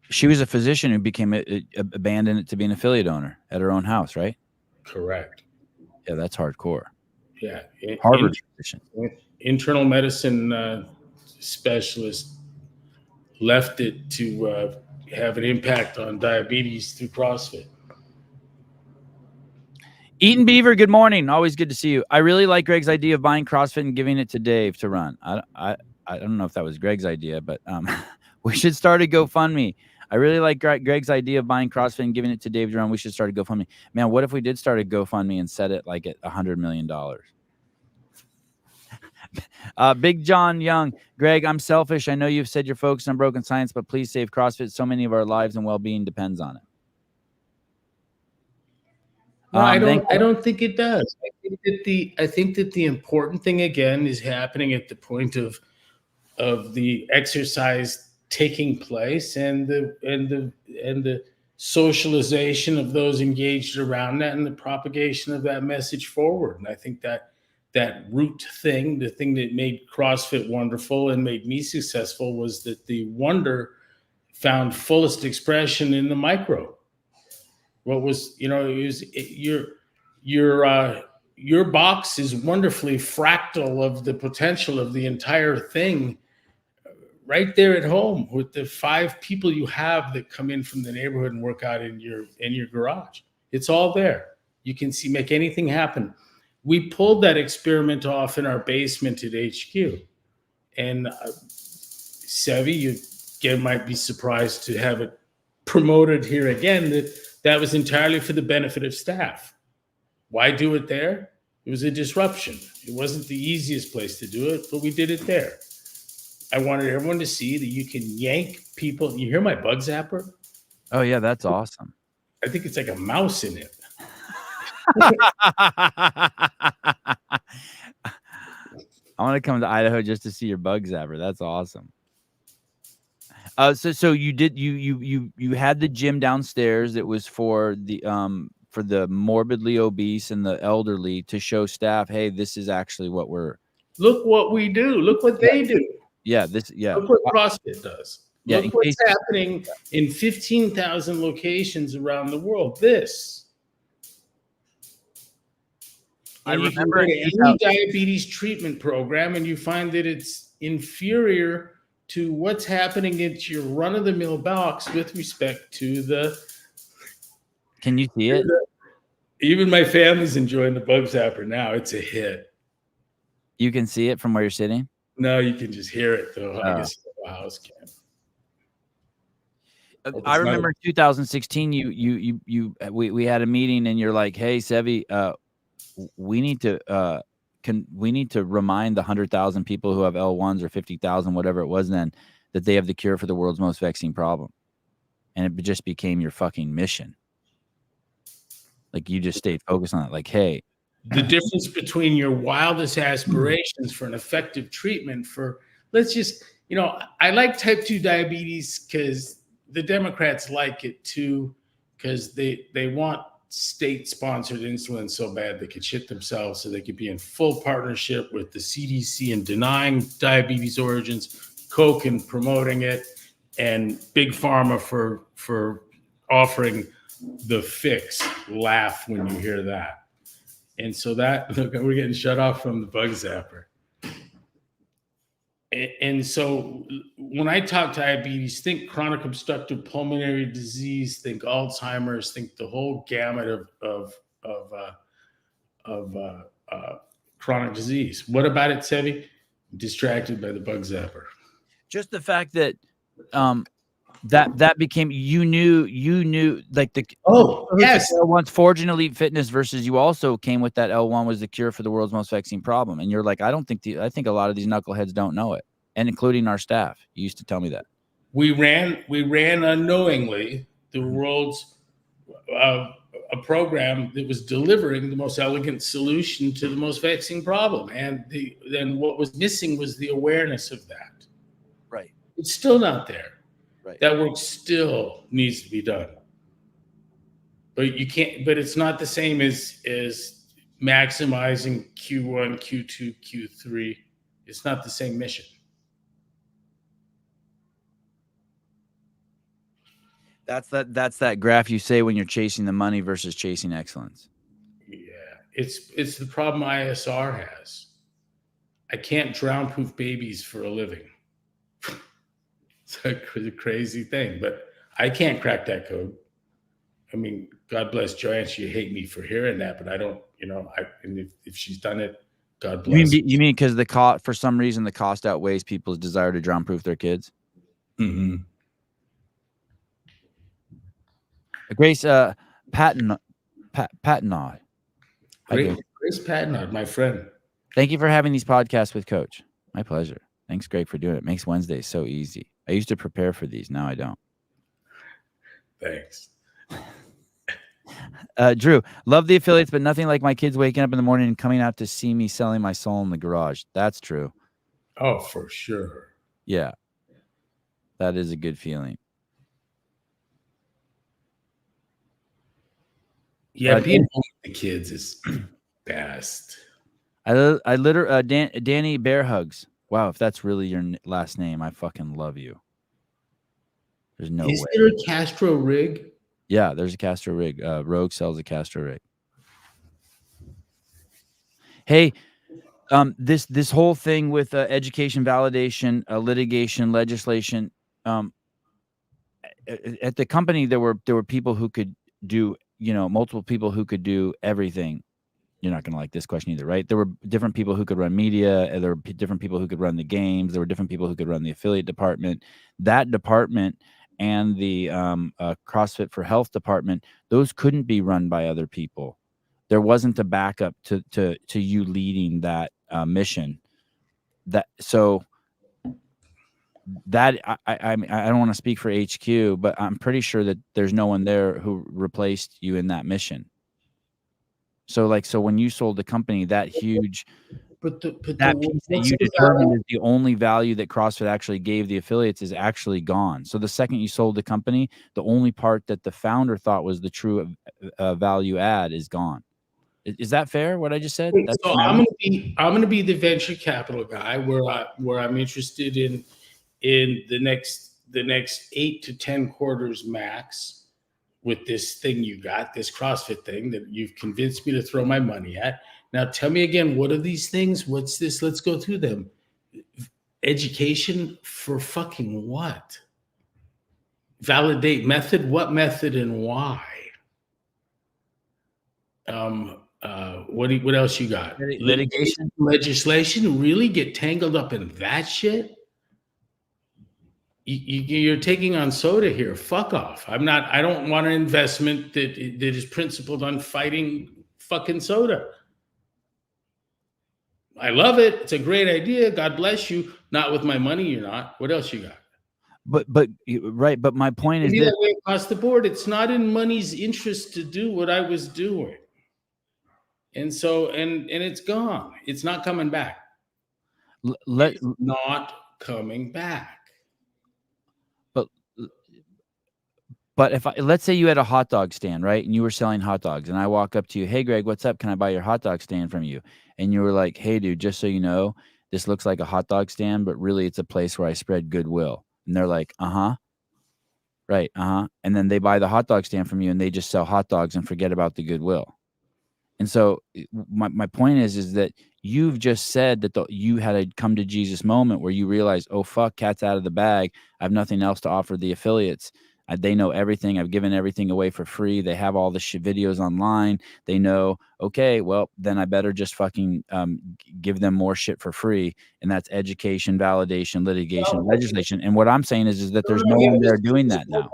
She was a physician who became abandoned it to be an affiliate owner at her own house, right? Correct. Yeah, that's hardcore. Yeah, Harvard physician. Internal medicine specialist left it to have an impact on diabetes through CrossFit. Eaton Beaver, good morning. Always good to see you. I really like Greg's idea of buying CrossFit and giving it to Dave to run. I don't know if that was Greg's idea, but we should start a GoFundMe. I really like Greg's idea of buying CrossFit and giving it to Dave to run. We should start a GoFundMe. Man, what if we did start a GoFundMe and set it like at $100 million? Big John Young, Greg, I'm selfish. I know you've said you're focused on broken science, but please save CrossFit. So many of our lives and well-being depends on it. No, I don't think it does. I think that the important thing again is happening at the point of the exercise taking place and the socialization of those engaged around that and the propagation of that message forward. And I think that root thing, the thing that made CrossFit wonderful and made me successful, was that the wonder found fullest expression in the micro. What was, it was your box is wonderfully fractal of the potential of the entire thing right there at home with the 5 people you have that come in from the neighborhood and work out in your garage. It's all there. You can make anything happen. We pulled that experiment off in our basement at HQ. And Sevi, you again might be surprised to have it promoted here again, that was entirely for the benefit of staff. Why do it there? It was a disruption. It wasn't the easiest place to do it, but we did it there. I wanted everyone to see that you can yank people. You hear my bug zapper? Oh, yeah, that's awesome. I think it's like a mouse in it. I want to come to Idaho just to see your bug zapper. That's awesome. So you did you had the gym downstairs. It was for the morbidly obese and the elderly to show staff, hey, this is actually what we're. Look what we do. Look what they do. Yeah, Look what CrossFit does. Yeah, look what's happening in 15,000 locations around the world. And you can go to any diabetes treatment program and you find that it's inferior to what's happening at your run-of-the-mill box with respect to the. Can you see it? Even my family's enjoying the bug zapper now. It's a hit. You can see it from where you're sitting? No, you can just hear it though. I Oh. guess the whole house can. Hope I it's not remember in 2016, we had a meeting and you're like, "Hey, Sevi, we need to remind the 100,000 people who have L1s or 50,000, whatever it was then, that they have the cure for the world's most vexing problem." And it just became your fucking mission. Like, you just stayed focused on it. Like, hey, the difference between your wildest aspirations for an effective treatment for, let's just, I like type 2 diabetes because the Democrats like it too, because they want state-sponsored insulin so bad they could shit themselves, so they could be in full partnership with the CDC in denying diabetes origins, Coke in promoting it, and Big Pharma for offering the fix. Laugh when you hear that. And so that, look, we're getting shut off from the bug zapper. And so when I talk diabetes, think chronic obstructive pulmonary disease, think Alzheimer's, think the whole gamut of chronic disease. What about it, Sevi? Distracted by the bug zapper. Just the fact that that became, you knew like the yes, L1's Forging Elite Fitness versus you also came with that L1 was the cure for the world's most vexing problem, and you're like, I think a lot of these knuckleheads don't know it, and including our staff. You used to tell me that. We ran unknowingly the world's a program that was delivering the most elegant solution to the most vexing problem, and then what was missing was the awareness of that. Right. It's still not there. Right. That work still needs to be done. But you can't, but it's not the same as maximizing Q1, Q2, Q3. It's not the same mission. That's that graph you say when you're chasing the money versus chasing excellence. Yeah. It's the problem ISR has. I can't drown proof babies for a living. It's a crazy thing, but I can't crack that code. I mean, God bless Joanne. She hate me for hearing that, but I don't, and if she's done it, God bless. You mean because the cost, for some reason, the cost outweighs people's desire to drown proof their kids? Mm-hmm. Grace Patnaud. Grace Patnaud, my friend. Thank you for having these podcasts with Coach. My pleasure. Thanks, Greg, for doing it. It makes Wednesdays so easy. I used to prepare for these. Now I don't. Thanks. Drew, love the affiliates, but nothing like my kids waking up in the morning and coming out to see me selling my soul in the garage. That's true. Oh, for sure. Yeah. That is a good feeling. Yeah, being home with the kids is best. I literally Danny Bear Hugs. Wow, if that's really your last name, I fucking love you. There's no way. Is there a Castro rig? Yeah, there's a Castro rig. Rogue sells a Castro rig. Hey, this whole thing with education validation, litigation, legislation. At the company, there were people who could do, multiple people who could do everything. You're not going to like this question either, right? There were different people who could run media. There were different people who could run the games. There were different people who could run the affiliate department. That department and the CrossFit for Health department, those couldn't be run by other people. There wasn't a backup to you leading that mission. That I don't want to speak for HQ, but I'm pretty sure that there's no one there who replaced you in that mission. So when you sold the company, that huge, that piece that you determined is the only value that CrossFit actually gave the affiliates is actually gone. So the second you sold the company, the only part that the founder thought was the true value add is gone. Is that fair? What I just said? So I'm gonna be the venture capital guy where I'm interested in the next 8 to 10 quarters max with this thing you got, this CrossFit thing that you've convinced me to throw my money at. Now tell me again, what are these things? What's this? Let's go through them. Education for fucking what? Validate method? What method and why? What else you got? Litigation? Legislation? Really get tangled up in that shit? You're taking on soda here. Fuck off. I'm not. I don't want an investment that is principled on fighting fucking soda. I love it. It's a great idea. God bless you. Not with my money, you're not. What else you got? But right. But my point is Maybe this. that way across the board. It's not in money's interest to do what I was doing. And so, and it's gone. It's not coming back. It's not coming back. But if let's say you had a hot dog stand, right? And you were selling hot dogs, and I walk up to you, hey, Greg, what's up? Can I buy your hot dog stand from you? And you were like, hey, dude, just so you know, this looks like a hot dog stand, but really it's a place where I spread goodwill. And they're like, uh-huh. Right. Uh-huh. And then they buy the hot dog stand from you and they just sell hot dogs and forget about the goodwill. And so my point is that you've just said that you had a come to Jesus moment where you realized, oh, fuck, cat's out of the bag. I have nothing else to offer the affiliates. They know everything. I've given everything away for free. They have all the videos online. They know, okay, well, then I better just fucking give them more shit for free. And that's education, validation, litigation, legislation. And what I'm saying is that there's no one there doing that now.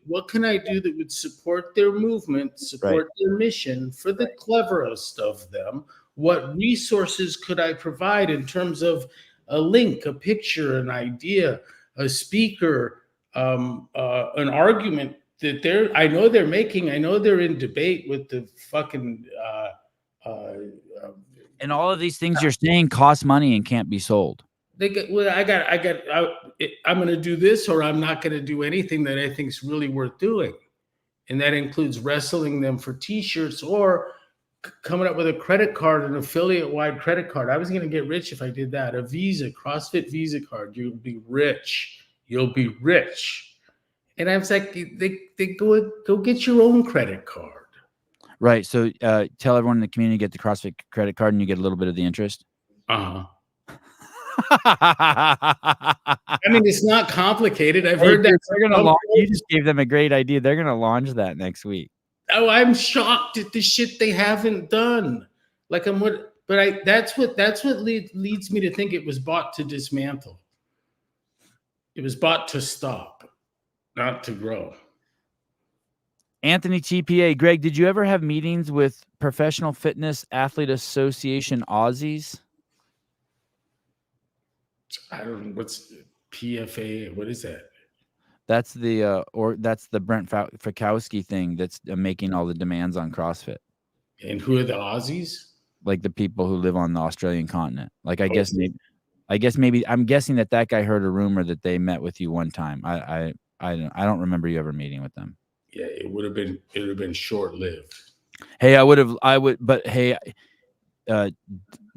What can I do that would support their movement, support their mission for the cleverest of them? What resources could I provide in terms of a link, a picture, an idea, a speaker, an argument that I know they're making. I know they're in debate with the fucking. And all of these things you're saying cost money and can't be sold. I'm going to do this, or I'm not going to do anything that I think is really worth doing, and that includes wrestling them for T-shirts or coming up with a credit card, an affiliate-wide credit card. I was going to get rich if I did that. A Visa, CrossFit Visa card. You'll be rich. You'll be rich. And I was like, they go get your own credit card. Right. So tell everyone in the community, get the CrossFit credit card and you get a little bit of the interest. Uh-huh. I mean, it's not complicated. I've heard that. You just gave them a great idea. They're going to launch that next week. Oh, I'm shocked at the shit they haven't done. That's what leads me to think it was bought to dismantle. It was bought to stop, not to grow. Anthony TPA, Greg, did you ever have meetings with Professional Fitness Athlete Association Aussies? I don't know what's PFA. What is that? That's the Brent Fikowski thing that's making all the demands on CrossFit. And who are the Aussies? Like the people who live on the Australian continent. Like I'm guessing that guy heard a rumor that they met with you one time. I don't remember you ever meeting with them. Yeah, it would have been short-lived. Hey, but hey,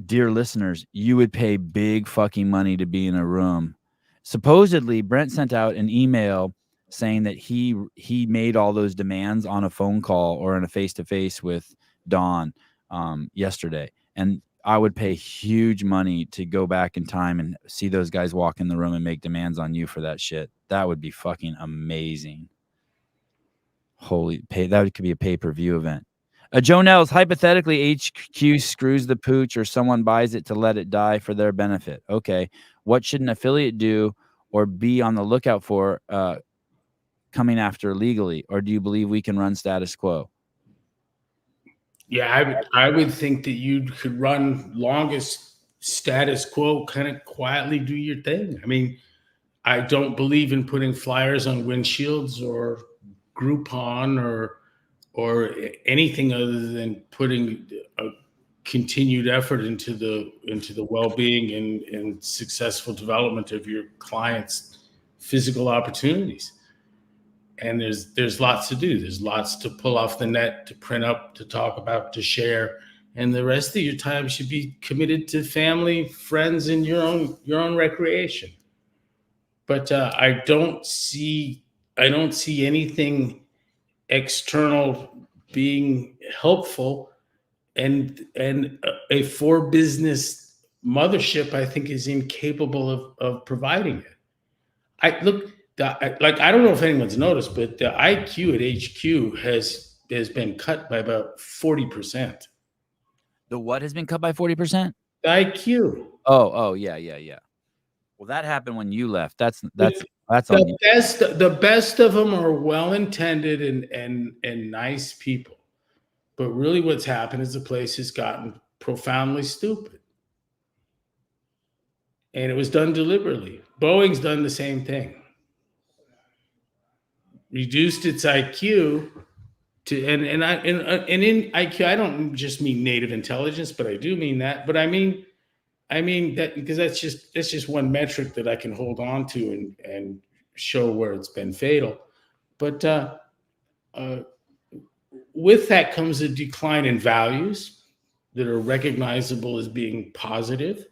dear listeners, you would pay big fucking money to be in a room. Supposedly, Brent sent out an email saying that he made all those demands on a phone call or in a face-to-face with Don yesterday. And I would pay huge money to go back in time and see those guys walk in the room and make demands on you for that shit. That would be fucking amazing. That could be a pay-per-view event. Joe Nels, hypothetically, HQ screws the pooch or someone buys it to let it die for their benefit. Okay. What should an affiliate do or be on the lookout for coming after legally? Or do you believe we can run status quo? Yeah, I would think that you could run longest status quo, kind of quietly do your thing. I mean, I don't believe in putting flyers on windshields or Groupon or anything other than putting a continued effort into the well-being and successful development of your clients' physical opportunities. And there's lots to do. There's lots to pull off the net, to print up, to talk about, to share. And the rest of your time should be committed to family, friends, and your own recreation. But I don't see anything external being helpful, and a for business mothership, I think, is incapable of providing it. I don't know if anyone's noticed, but the IQ at HQ has been cut by about 40%. The what has been cut by 40%? The IQ. Oh, yeah. Well, that happened when you left. That's on you. The best of them are well intended and nice people. But really what's happened is the place has gotten profoundly stupid. And it was done deliberately. Boeing's done the same thing. Reduced its IQ to and in IQ, I don't just mean native intelligence, but I do mean that. But I mean that because that's just one metric that I can hold on to and show where it's been fatal. But with that comes a decline in values that are recognizable as being positive.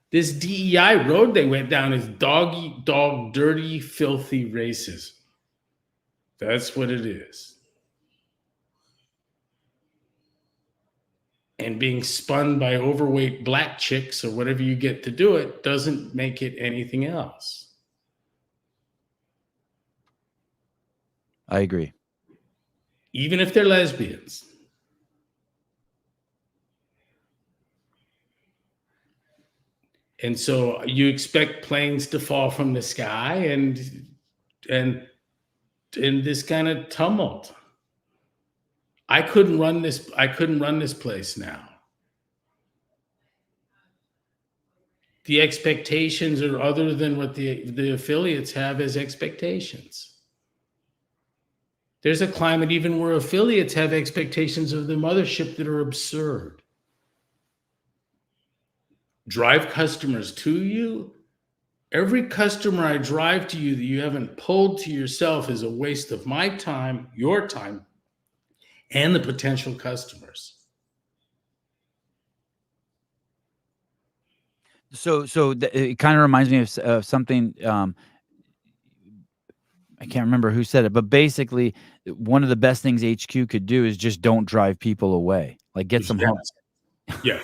This DEI road they went down is dog, dirty, filthy racism. That's what it is. And being spun by overweight black chicks or whatever you get to do it doesn't make it anything else. I agree. Even if they're lesbians. And so you expect planes to fall from the sky and this kind of tumult. I couldn't run this place now. The expectations are other than what the affiliates have as expectations. There's a climate even where affiliates have expectations of the mothership that are absurd. Drive customers to you. Every customer I drive to you that you haven't pulled to yourself is a waste of my time, your time, and the potential customers. So it kind of reminds me of something. I can't remember who said it, but basically, one of the best things HQ could do is just don't drive people away. Like get some home. Yes.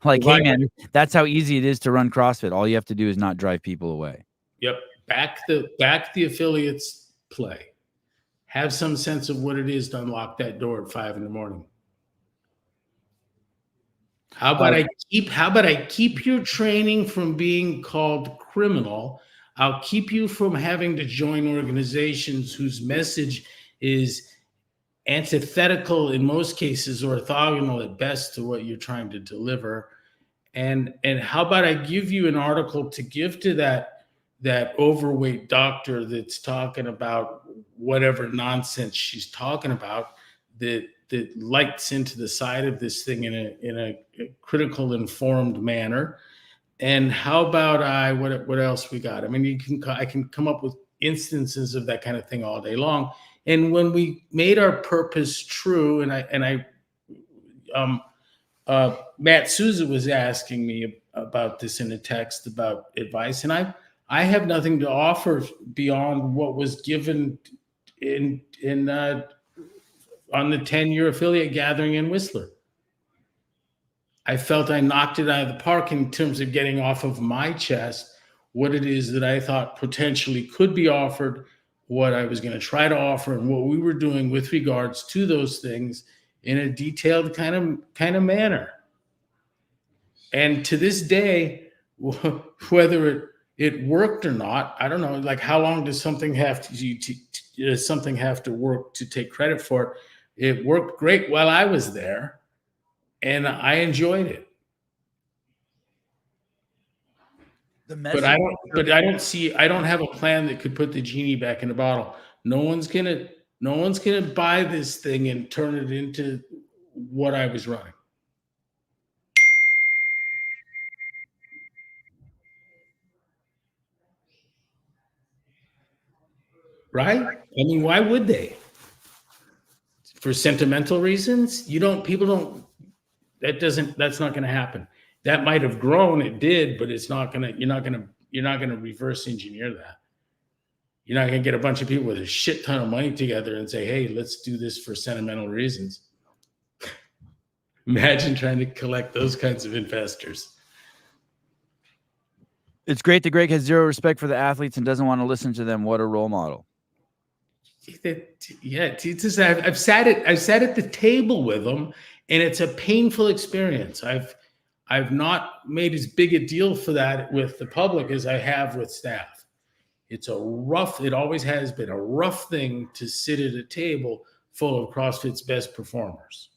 Like, hey man, that's how easy it is to run CrossFit. All you have to do is not drive people away. Yep. Back the affiliates play. Have some sense of what it is to unlock that door at 5 a.m. How about I keep your training from being called criminal? I'll keep you from having to join organizations whose message is antithetical in most cases, orthogonal at best to what you're trying to deliver. And how about I give you an article to give to that overweight doctor that's talking about whatever nonsense she's talking about that lights into the side of this thing in a critical, informed manner. And how about what else we got? I mean, I can come up with instances of that kind of thing all day long. And when we made our purpose true, Matt Souza was asking me about this in a text about advice, and I have nothing to offer beyond what was given on the 10-year affiliate gathering in Whistler. I felt I knocked it out of the park in terms of getting off of my chest what it is that I thought potentially could be offered, what I was going to try to offer, and what we were doing with regards to those things in a detailed kind of manner. And to this day, whether it worked or not, I don't know. Like, how long does something have to work to take credit for it? It worked great while I was there, and I enjoyed it. But I don't have a plan that could put the genie back in the bottle. No one's gonna buy this thing and turn it into what I was running. Right? I mean, why would they? For sentimental reasons? That's not gonna happen. That might have grown, it did, but you're not gonna reverse engineer that. You're not going to get a bunch of people with a shit ton of money together and say, hey, let's do this for sentimental reasons. Imagine trying to collect those kinds of investors. It's great that Greg has zero respect for the athletes and doesn't want to listen to them. What a role model. Yeah, I've sat at the table with them, and it's a painful experience. I've not made as big a deal for that with the public as I have with staff. It's a rough, it always has been a rough thing to sit at a table full of CrossFit's best performers.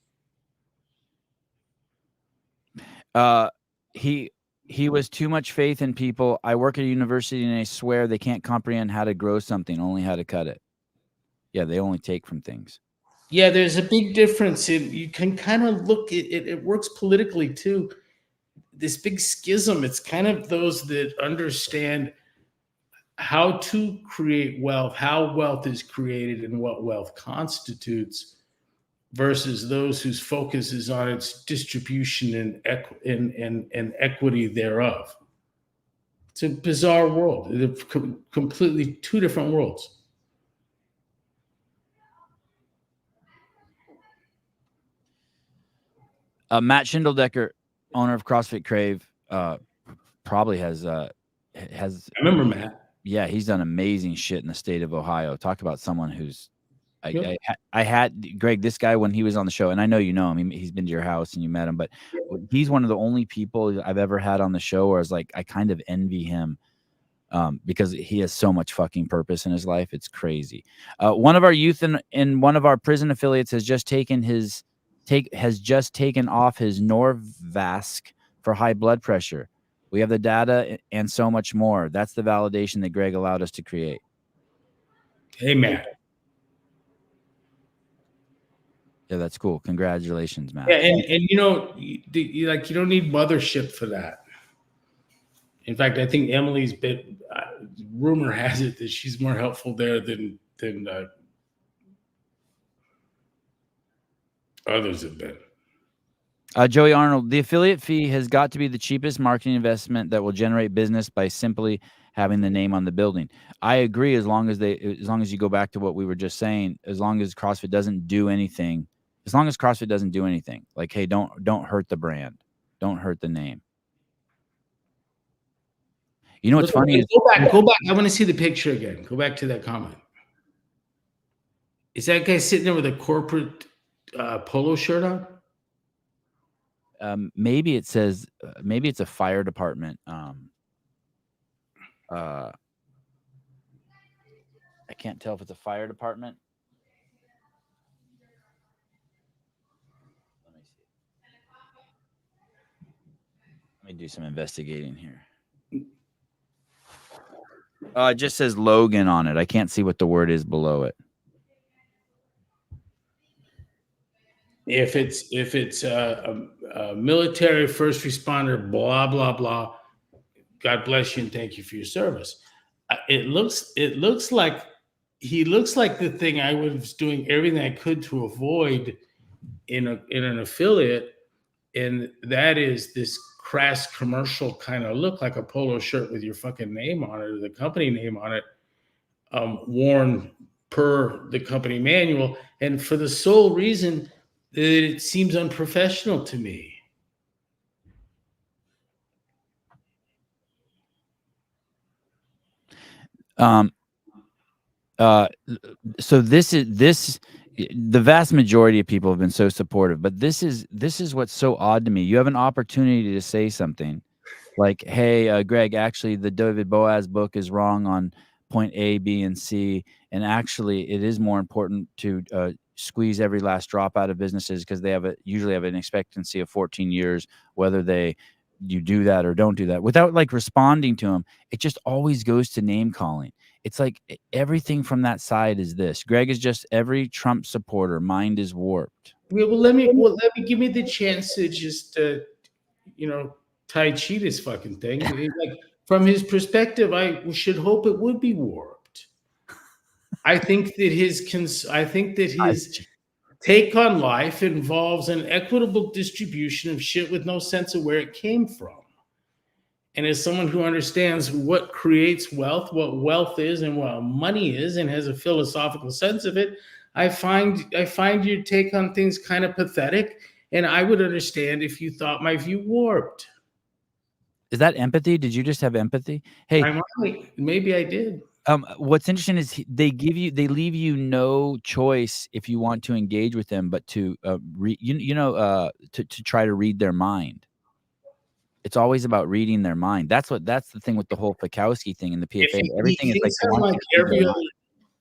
He was too much faith in people. I work at a university and I swear they can't comprehend how to grow something, only how to cut it. Yeah, they only take from things. Yeah, there's a big difference. You can kind of look at it, it works politically too. This big schism, it's kind of those that understand how to create wealth, how wealth is created, and what wealth constitutes, versus those whose focus is on its distribution and equity thereof. It's a bizarre world. They're completely two different worlds. Matt Schindeldecker, owner of CrossFit Crave, probably has. I remember Matt. Yeah, he's done amazing shit in the state of Ohio. Talk about someone who's. I had Greg, this guy, when he was on the show, and I know you know him. He's been to your house and you met him, but he's one of the only people I've ever had on the show where I was like, I kind of envy him. Because he has so much fucking purpose in his life. It's crazy. One of our youth in one of our prison affiliates has just taken off his Norvasc for high blood pressure. We have the data and so much more. That's the validation that Greg allowed us to create. Hey, Matt. Yeah, that's cool. Congratulations, Matt. Yeah, and you know, you don't need mothership for that. In fact, I think Emily's been. Rumor has it that she's more helpful there than others have been. Joey Arnold, the affiliate fee has got to be the cheapest marketing investment that will generate business by simply having the name on the building. I agree. As long as you go back to what we were just saying, as long as CrossFit doesn't do anything, like, hey, don't hurt the brand, don't hurt the name. You know what's funny? Go back. I want to see the picture again. Go back to that comment. Is that guy sitting there with a corporate polo shirt on? Maybe it says, maybe it's a fire department. I can't tell if it's a fire department. Let me do some investigating here. It just says Logan on it. I can't see what the word is below it. If it's a military first responder, blah blah blah. God bless you and thank you for your service. It looks like he looks like the thing I was doing everything I could to avoid in an affiliate, and that is this crass commercial kind of look, like a polo shirt with your fucking name on it or the company name on it, worn per the company manual, and for the sole reason that it seems unprofessional to me. So the vast majority of people have been so supportive, but this is what's so odd to me. You have an opportunity to say something like, hey, Greg, actually the David Boaz book is wrong on point A, B, and C. And actually it is more important to squeeze every last drop out of businesses because they usually have an expectancy of 14 years, whether you do that or don't do that, without like responding to them. It just always goes to name calling. It's like everything from that side is this. Greg is just every Trump supporter. Mind is warped. Well, let me give me the chance to just Tai Chi this fucking thing. Like, from his perspective, I should hope it would be warped. I think that his take on life involves an equitable distribution of shit with no sense of where it came from. And as someone who understands what creates wealth, what wealth is, and what money is, and has a philosophical sense of it, I find your take on things kind of pathetic. And I would understand if you thought my view warped. Is that empathy? Did you just have empathy? Hey, maybe I did. What's interesting is they leave you no choice if you want to engage with them, but to to try to read their mind. It's always about reading their mind. That's the thing with the whole Fikowski thing and the PFA. Everything is like they want you to read their mind.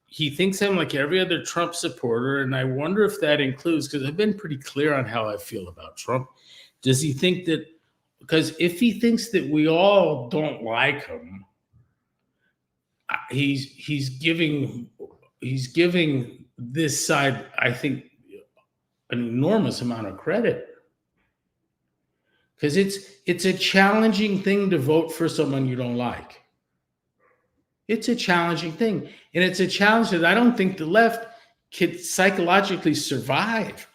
He thinks I'm like every other Trump supporter, and I wonder if that includes, because I've been pretty clear on how I feel about Trump. Does he think that, because if he thinks that we all don't like him, he's giving this side, I think, an enormous amount of credit, because it's a challenging thing to vote for someone you don't like. It's a challenging thing, and it's a challenge that I don't think the left could psychologically survive.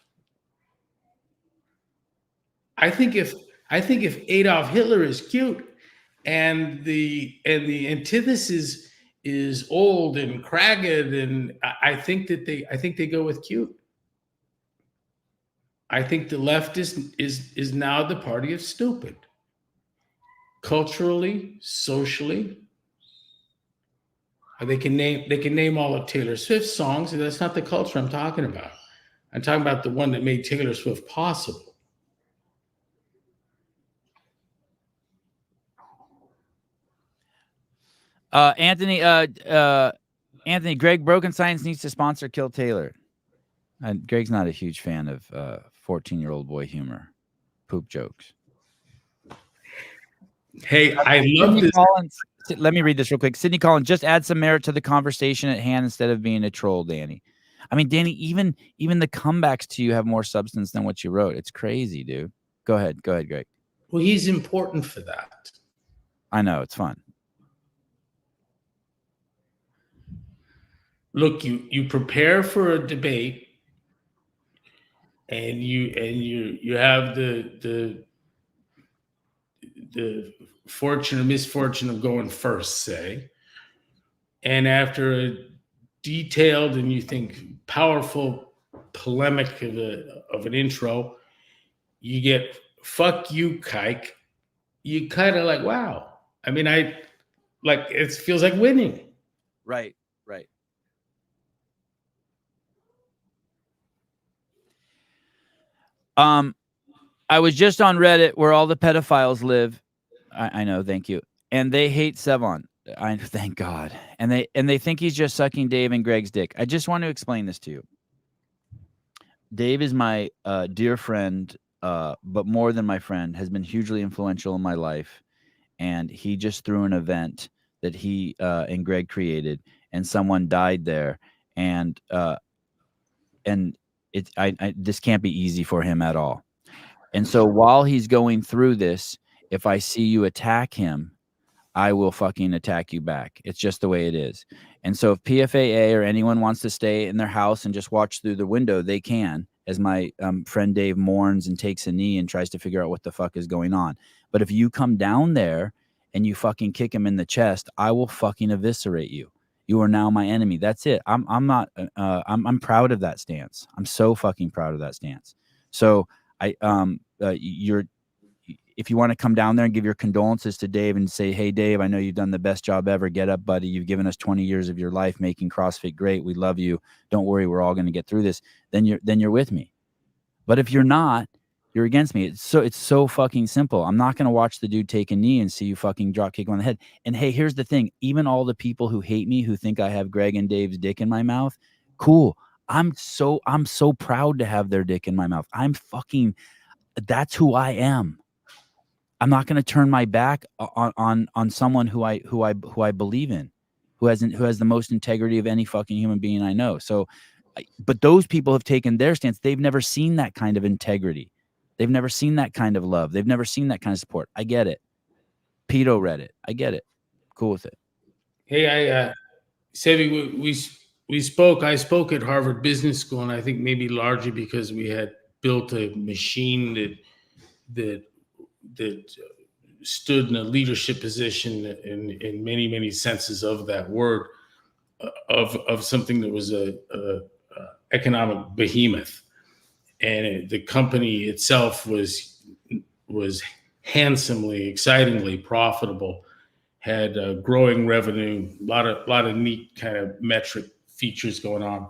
I think if Adolf Hitler is cute and the antithesis is old and cragged, and I think they go with cute. I think the left is now the party of stupid, culturally, socially. They can name all of Taylor Swift's songs, and that's not the culture I'm talking about. I'm talking about the one that made Taylor Swift possible. Anthony, Greg Broken Science needs to sponsor Kill Taylor. Greg's not a huge fan of 14-year-old boy humor, poop jokes. Hey, I love this. Collins, let me read this real quick. Sydney Collins, just add some merit to the conversation at hand instead of being a troll, Danny. I mean, Danny, even the comebacks to you have more substance than what you wrote. It's crazy, dude. Go ahead, Greg. Well, he's important for that. I know, it's fun. Look, you prepare for a debate, and you have the fortune or misfortune of going first, say, and after a detailed and you think powerful polemic of an intro, you get "fuck you, kike." You kind of like, wow. I mean, it feels like winning. Right. I was just on Reddit where all the pedophiles live. I know, thank you. And they hate Sevon. Thank God. And they think he's just sucking Dave and Greg's dick. I just want to explain this to you. Dave is my dear friend, but more than my friend, has been hugely influential in my life. And he just threw an event that he and Greg created, and someone died there. And this can't be easy for him at all. And so while he's going through this, if I see you attack him, I will fucking attack you back. It's just the way it is. And so if PFAA or anyone wants to stay in their house and just watch through the window, they can, as my friend Dave mourns and takes a knee and tries to figure out what the fuck is going on. But if you come down there and you fucking kick him in the chest, I will fucking eviscerate you. You are now my enemy. That's it. I'm proud of that stance. I'm so fucking proud of that stance. So if you want to come down there and give your condolences to Dave and say, hey, Dave, I know you've done the best job ever. Get up, buddy. You've given us 20 years of your life making CrossFit great. We love you. Don't worry. We're all going to get through this. Then you're with me. But if you're not, you're against me. It's so fucking simple. I'm not going to watch the dude take a knee and see you fucking drop kick him on the head. And hey, here's the thing. Even all the people who hate me, who think I have Greg and Dave's dick in my mouth, cool. I'm so proud to have their dick in my mouth. That's who I am. I'm not going to turn my back on someone who I believe in, who has the most integrity of any fucking human being I know. So, but those people have taken their stance. They've never seen that kind of integrity. They've never seen that kind of love. They've never seen that kind of support. I get it. Pedo read it. I get it. Cool with it. Hey, Sevi, we spoke. I spoke at Harvard Business School, and I think maybe largely because we had built a machine that stood in a leadership position in many senses of that word, of something that was a economic behemoth, and the company itself was handsomely, excitingly profitable, had growing revenue, a lot of neat kind of metric features going on,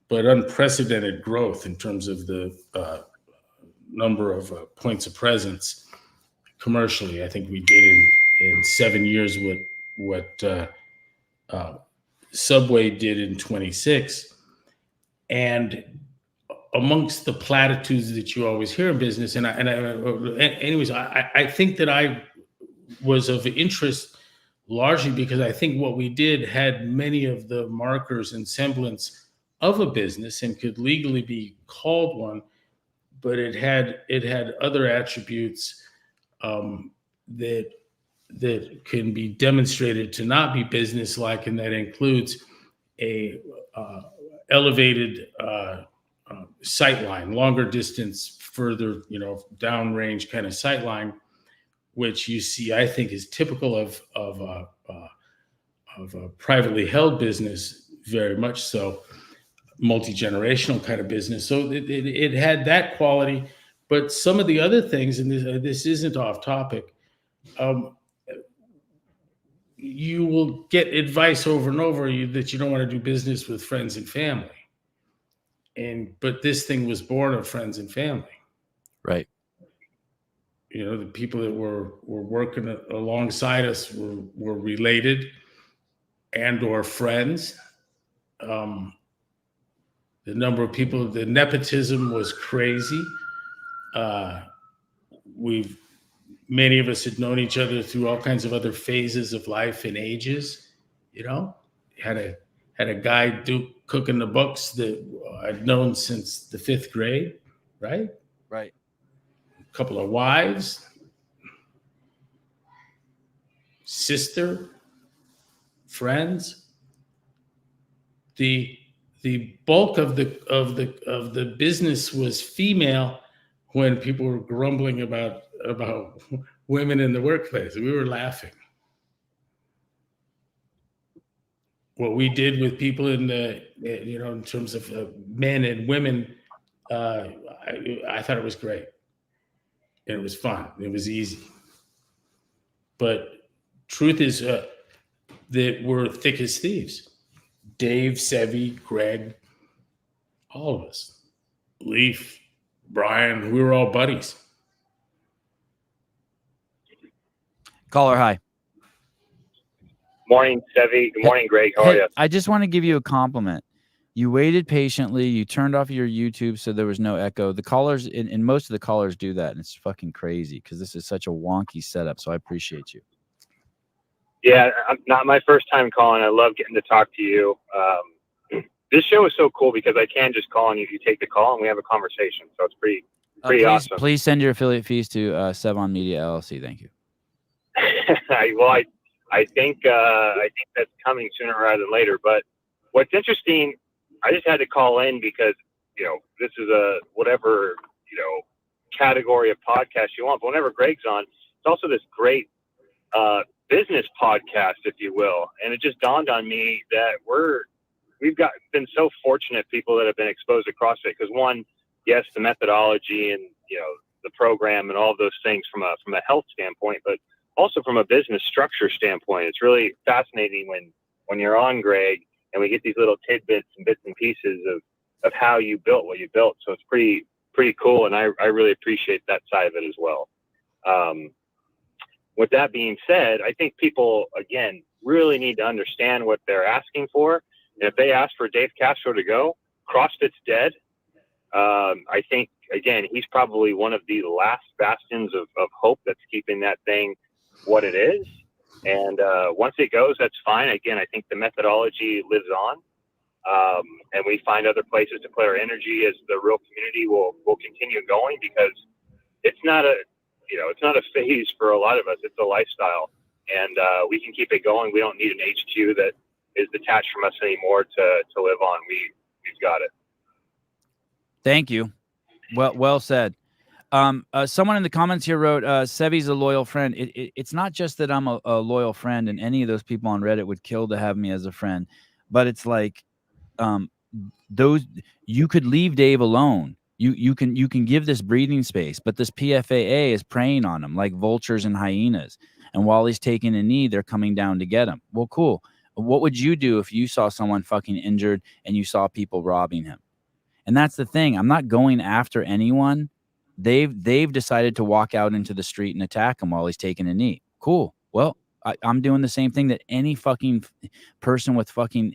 but unprecedented growth in terms of the number of points of presence commercially. I think we did in 7 years what Subway did in 26. And amongst the platitudes that you always hear in business, anyways, I think that I was of interest largely because I think what we did had many of the markers and semblance of a business and could legally be called one, but it had other attributes that can be demonstrated to not be business-like, and that includes a elevated sight line, longer distance, further, downrange kind of sight line, which you see, I think, is typical of a privately held business, very much so, multi-generational kind of business. So it had that quality, but some of the other things, and this isn't off topic, you will get advice over and over that you don't want to do business with friends and family. But this thing was born of friends and family. Right. The people that were working alongside us were related and or friends. The number of people, the nepotism was crazy. Many of us had known each other through all kinds of other phases of life and ages. Had a guy cooking the books that I'd known since the 5th grade, right? Right. A couple of wives, sister, friends. The bulk of the business was female when people were grumbling about women in the workplace. We were laughing. What we did with people in terms of men and women, I thought it was great. And it was fun. It was easy. But truth is that we're thick as thieves. Dave, Sevy, Greg, all of us. Leaf, Brian, we were all buddies. Caller, hi. Morning, Sevy. Good morning, Greg. How are you? I just want to give you a compliment. You waited patiently. You turned off your YouTube so there was no echo. The callers, and most of the callers do that, and it's fucking crazy because this is such a wonky setup, so I appreciate you. Yeah, not my first time calling. I love getting to talk to you. This show is so cool because I can just call and you take the call and we have a conversation. So it's pretty awesome. Please send your affiliate fees to Sevon Media LLC. Thank you. Well, I think that's coming sooner rather than later. But what's interesting, I just had to call in because this is a whatever category of podcast you want. But whenever Greg's on, it's also this great business podcast, if you will. And it just dawned on me that we've been so fortunate, people that have been exposed to CrossFit, because one, yes, the methodology and the program and all of those things from a health standpoint, but also from a business structure standpoint. It's really fascinating when you're on, Greg, and we get these little tidbits and bits and pieces of how you built what you built. So it's pretty cool, and I really appreciate that side of it as well. With that being said, I think people, again, really need to understand what they're asking for. And if they ask for Dave Castro to go, CrossFit's dead. I think, again, he's probably one of the last bastions of hope that's keeping that thing what it is. And once it goes, that's fine. Again, I think the methodology lives on. And we find other places to put our energy as the real community will continue going, because it's not a phase for a lot of us. It's a lifestyle, and we can keep it going. We don't need an HQ that is detached from us anymore to live on. We've got it. Thank you. Well said. Someone in the comments here wrote, Sevy's a loyal friend. It's not just that I'm a loyal friend, and any of those people on Reddit would kill to have me as a friend, but it's like, you could leave Dave alone. You can give this breathing space, but this PFAA is preying on him like vultures and hyenas. And while he's taking a knee, they're coming down to get him. Well, cool. What would you do if you saw someone fucking injured and you saw people robbing him? And that's the thing. I'm not going after anyone. They've decided to walk out into the street and attack him while he's taking a knee. Cool. Well, I'm doing the same thing that any fucking person with fucking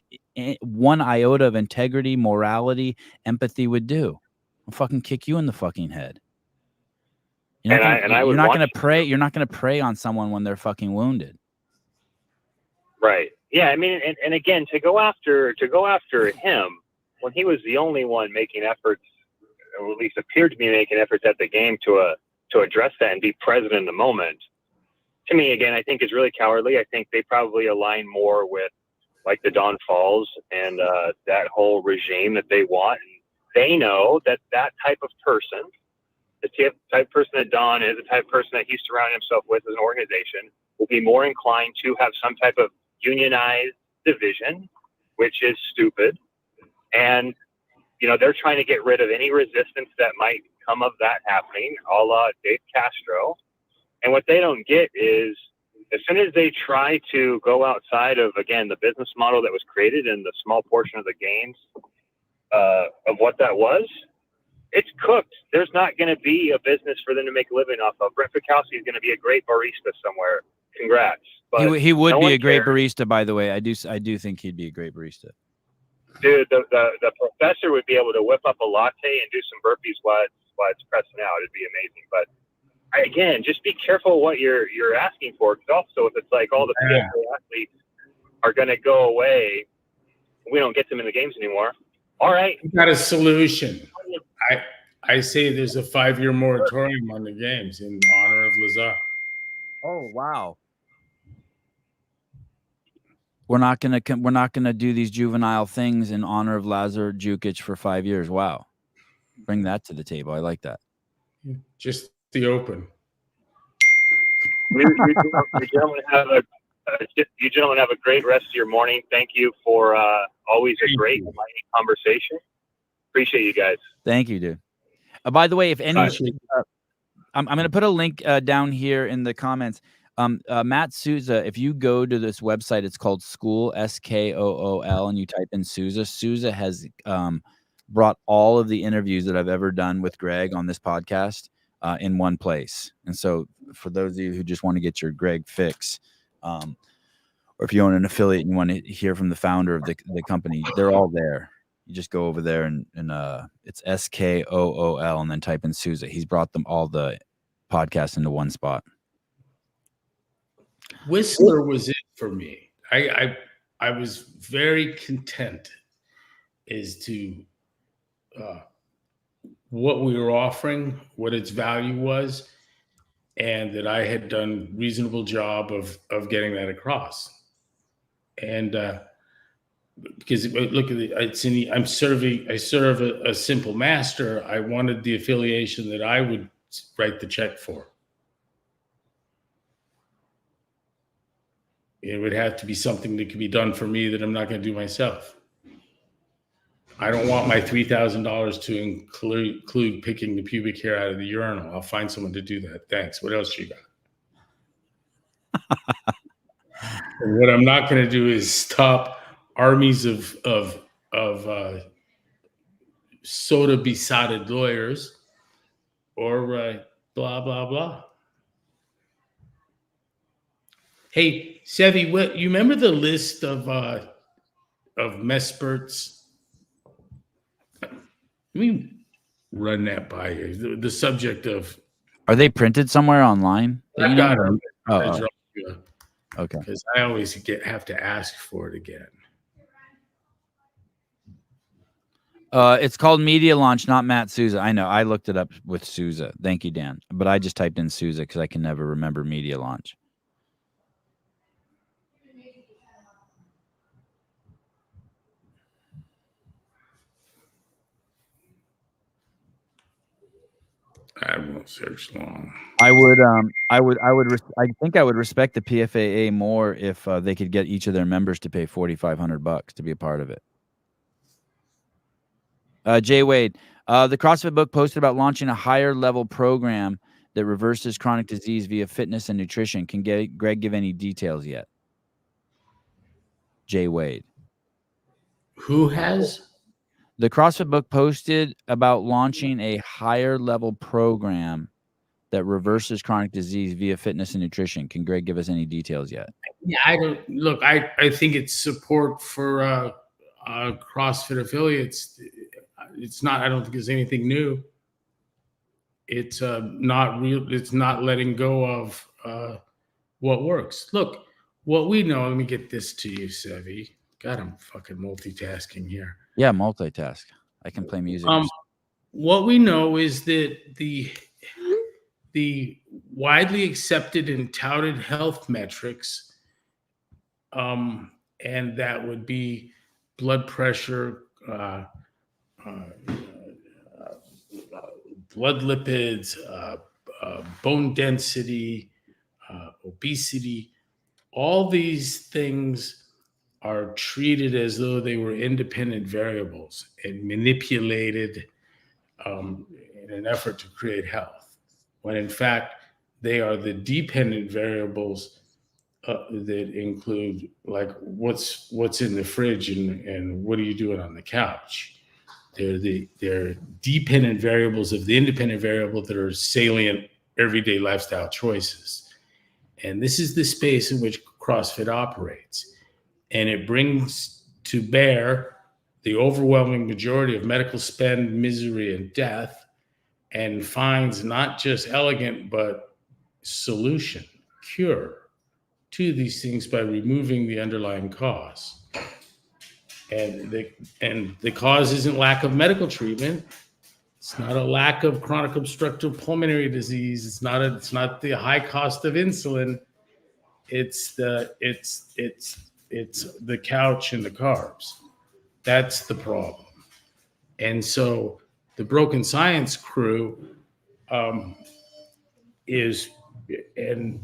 one iota of integrity, morality, empathy would do. I'll fucking kick you in the fucking head. You're not gonna prey on someone when they're fucking wounded. Right. Yeah. I mean, and again, to go after him when he was the only one making efforts, or at least appeared to be making efforts at the game to address that and be present in the moment. To me, again, I think is really cowardly. I think they probably align more with like the Don Falls and that whole regime that they want. And they know that type of person, the type of person that Don is, the type of person that he's surrounding himself with as an organization, will be more inclined to have some type of unionized division, which is stupid. And, you know, they're trying to get rid of any resistance that might come of that happening, a la Dave Castro. And what they don't get is as soon as they try to go outside of, again, the business model that was created in the small portion of the games of what that was, it's cooked. There's not going to be a business for them to make a living off of. Brent Fikowski is going to be a great barista somewhere. Congrats. But he would be a great barista, by the way. I do think he'd be a great barista. Dude, the professor would be able to whip up a latte and do some burpees while it's pressing out. It'd be amazing. But again, just be careful what you're asking for. Because also, if it's like all the PFA athletes are going to go away, we don't get them in the games anymore. All right, we got a solution. I say there's a 5-year moratorium on the games in honor of Lazar. Oh wow. We're not gonna do these juvenile things in honor of Lazar Jukic for 5 years. Wow, bring that to the table. I like that. Just the open. You gentlemen have a great rest of your morning. Thank you for always a great conversation. Appreciate you guys. Thank you, dude. By the way, if any, I'm going to put a link down here in the comments. Matt Souza, if you go to this website, it's called School, SKOOL, and you type in Souza. Souza has brought all of the interviews that I've ever done with Greg on this podcast in one place. And so for those of you who just want to get your Greg fix, or if you own an affiliate and you want to hear from the founder of the company, they're all there. You just go over there and it's SKOOL and then type in Souza. He's brought them all the podcasts into one spot. Whistler was it for me. I was very content as to what we were offering, what its value was, and that I had done a reasonable job of getting that across. And because look at it, I serve a simple master. I wanted the affiliation that I would write the check for. It would have to be something that could be done for me that I'm not going to do myself. I don't want my $3,000 to include picking the pubic hair out of the urinal. I'll find someone to do that. Thanks. What else you got? And what I'm not going to do is stop armies of soda besotted lawyers or blah blah blah. Hey, Sevi, what you remember the list of Mesperts? Let me run that by you. The subject of. Are they printed somewhere online? I've got them. Okay. Because I always have to ask for it again. It's called Media Launch, not Matt Souza. I know. I looked it up with Souza. Thank you, Dan. But I just typed in Souza because I can never remember Media Launch. I won't search long. I think I would respect the PFAA more if they could get each of their members to pay $4,500 to be a part of it. Jay Wade, The CrossFit book posted about launching a higher level program that reverses chronic disease via fitness and nutrition. Can Greg give any details yet? Jay Wade. Who has? The CrossFit book posted about launching a higher level program that reverses chronic disease via fitness and nutrition. Can Greg give us any details yet? Yeah, I don't look. I think it's support for CrossFit affiliates. It's not. I don't think it's anything new. It's not real. It's not letting go of what works. Look, what we know. Let me get this to you, Sevi. God, I'm fucking multitasking here. Yeah, multitask. I can play music. What we know is that the widely accepted and touted health metrics, and that would be blood pressure, blood lipids, bone density, obesity. All these things are treated as though they were independent variables and manipulated in an effort to create health, when in fact they are the dependent variables that include, like, what's in the fridge and what are you doing on the couch. They're dependent variables of the independent variable that are salient everyday lifestyle choices. And this is the space in which CrossFit operates. And it brings to bear the overwhelming majority of medical spend, misery, and death, and finds not just elegant, but solution, cure to these things by removing the underlying cause. And the cause isn't lack of medical treatment. It's not a lack of chronic obstructive pulmonary disease. It's not the high cost of insulin. It's the couch and the carbs. That's the problem. And so the Broken Science crew is, and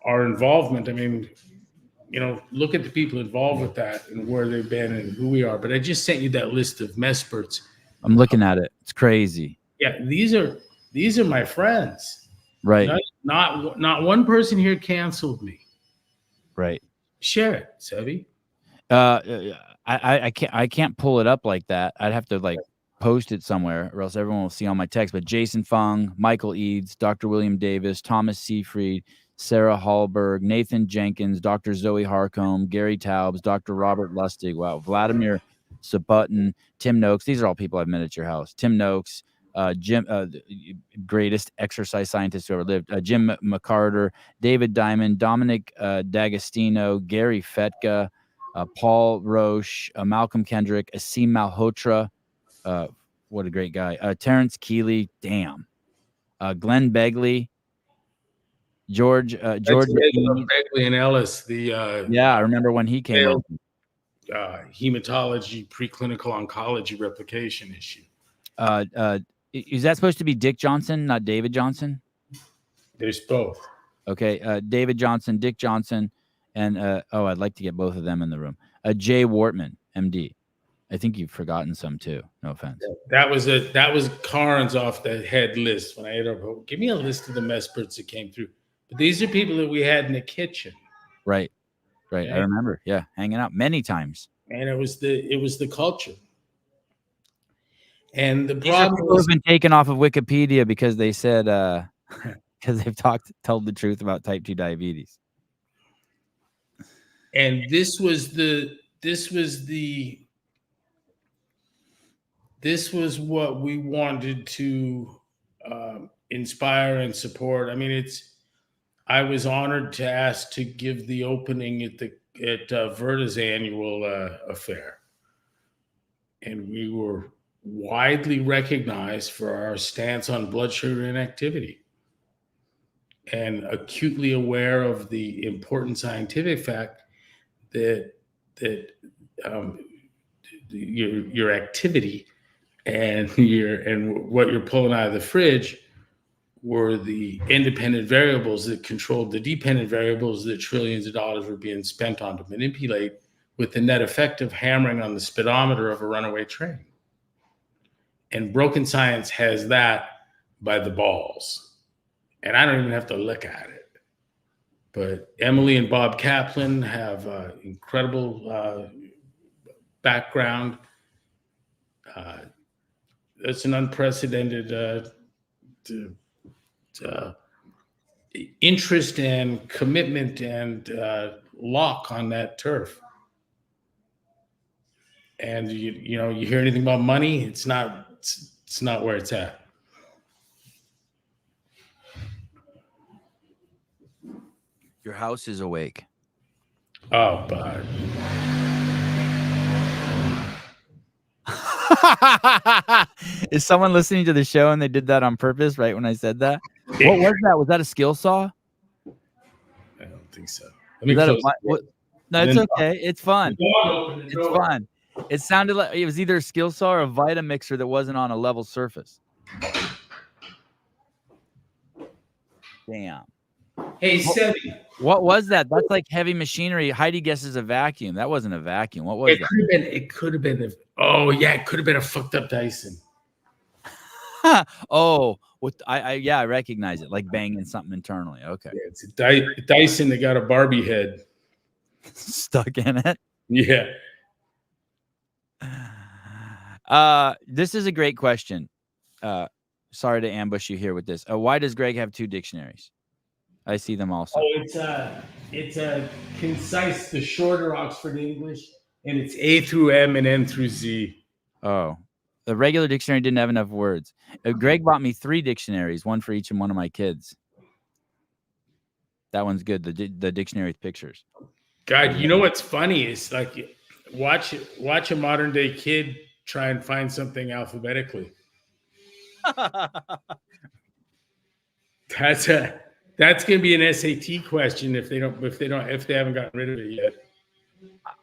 our involvement. I mean, look at the people involved with that and where they've been and who we are. But I just sent you that list of Mesperts. I'm looking at it. It's crazy. Yeah, these are my friends. Right. Not one person here canceled me. Right. Share it, Sevi. I can't pull it up like that. I'd have to post it somewhere, or else everyone will see all my texts. But Jason Fung, Michael Eads, Dr. William Davis, Thomas Seafried, Sarah Hallberg, Nathan Jenkins, Dr. Zoe Harcombe, Gary Taubes, Dr. Robert Lustig, wow, Vladimir Sabutton, Tim Noakes. These are all people I've met at your house. Tim Noakes, Jim, greatest exercise scientist who ever lived, Jim McCarter, David Diamond, Dominic D'Agostino, Gary Fetka, Paul Roche, Malcolm Kendrick, Asim Malhotra, what a great guy, Terrence Keeley, damn, Glenn Begley, George Begley and Ellis, yeah, I remember when he came up. Hematology preclinical oncology replication issue. Is that supposed to be Dick Johnson, not David Johnson? There's both. Okay, David Johnson, Dick Johnson, and I'd like to get both of them in the room. Jay Wortman, MD. I think you've forgotten some too. No offense. That was Carnes off the head list when I had give me a list of the Mesperts that came through. But these are people that we had in the kitchen. Right. Okay. I remember. Yeah, hanging out many times. And it was the culture. And the problem has been taken off of Wikipedia because they said because they've told the truth about type 2 diabetes. And this was what we wanted to inspire and support. I mean, I was honored to ask to give the opening at Verta's annual affair, and we were widely recognized for our stance on blood sugar inactivity, and acutely aware of the important scientific fact that your activity and what you're pulling out of the fridge were the independent variables that controlled the dependent variables that trillions of dollars were being spent on to manipulate, with the net effect of hammering on the speedometer of a runaway train. And Broken Science has that by the balls. And I don't even have to look at it. But Emily and Bob Kaplan have incredible background. It's an unprecedented interest and commitment and lock on that turf. And you hear anything about money, it's not where it's at. Your house is awake. Oh, but is someone listening to the show and they did that on purpose right when I said that? What was that? Was that a skill saw? I don't think so. Let me close. No, it's okay. It's fun. It's fun. It sounded like it was either a skill saw or a Vitamixer that wasn't on a level surface. Damn. Hey, Sebby. What was that? That's like heavy machinery. Heidi guesses a vacuum. That wasn't a vacuum. What was that? It could have been. Oh yeah, it could have been a fucked up Dyson. Oh, I recognize it. Like banging something internally. Okay. Yeah, it's a Dyson that got a Barbie head stuck in it. Yeah. This is a great question. Sorry to ambush you here with this. Why does Greg have 2 dictionaries? I see them also. Oh, it's a concise, the shorter Oxford English, and it's A through M and N through Z. Oh, the regular dictionary didn't have enough words. Greg bought me 3 dictionaries, one for each of one of my kids. That one's good. The dictionary with pictures. God, you know what's funny is like watch a modern day kid try and find something alphabetically. That's going to be an SAT question if they haven't gotten rid of it yet.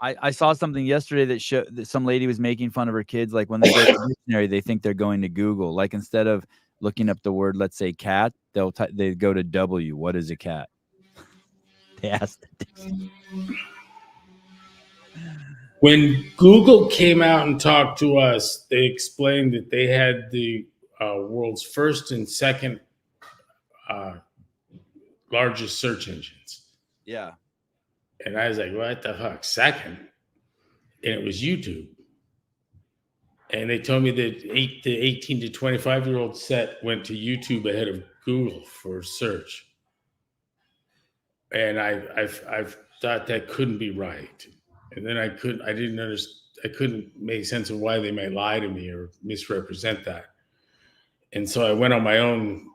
I saw something yesterday that showed that some lady was making fun of her kids. Like when they go to the dictionary, they think they're going to Google. Like instead of looking up the word, let's say cat, they go to W. What is a cat? They ask the dictionary. When Google came out and talked to us, they explained that they had the world's first and second largest search engines. Yeah. And I was like, what the fuck? Second? And it was YouTube. And they told me that the 18 to 25-year-old set went to YouTube ahead of Google for search. And I've thought that couldn't be right. And then I couldn't make sense of why they might lie to me or misrepresent that. And so I went on my own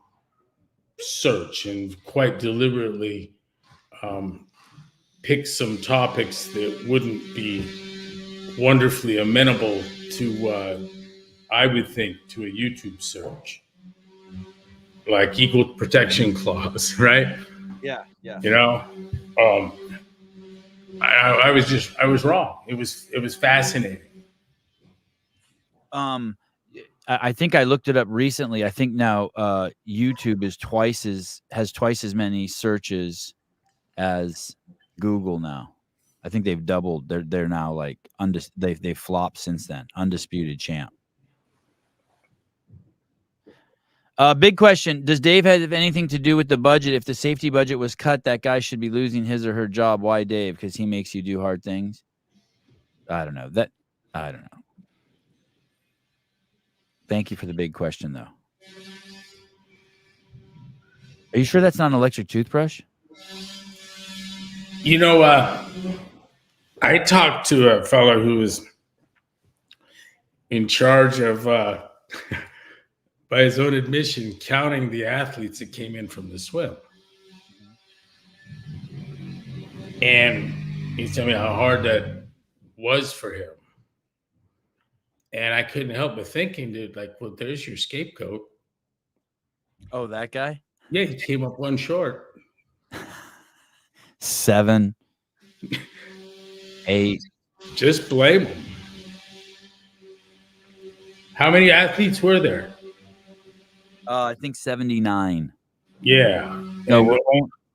search and quite deliberately picked some topics that wouldn't be wonderfully amenable to, I would think, to a YouTube search. Like equal protection clause, right? Yeah, yeah. You know, I was wrong. It was fascinating. I think I looked it up recently. I think now YouTube is has twice as many searches as Google now. I think they've doubled. They're now like they've flopped since then. Undisputed champ. Big question. Does Dave have anything to do with the budget? If the safety budget was cut, that guy should be losing his or her job. Why Dave? Because he makes you do hard things? I don't know. I don't know. Thank you for the big question, though. Are you sure that's not an electric toothbrush? You know, I talked to a fellow who was in charge of, by his own admission, counting the athletes that came in from the swim. And he's telling me how hard that was for him. And I couldn't help but thinking, dude, like, well, there's your scapegoat. Oh, that guy? Yeah, he came up one short. 7, 8. Just blame him. How many athletes were there? I think 79. Yeah. No,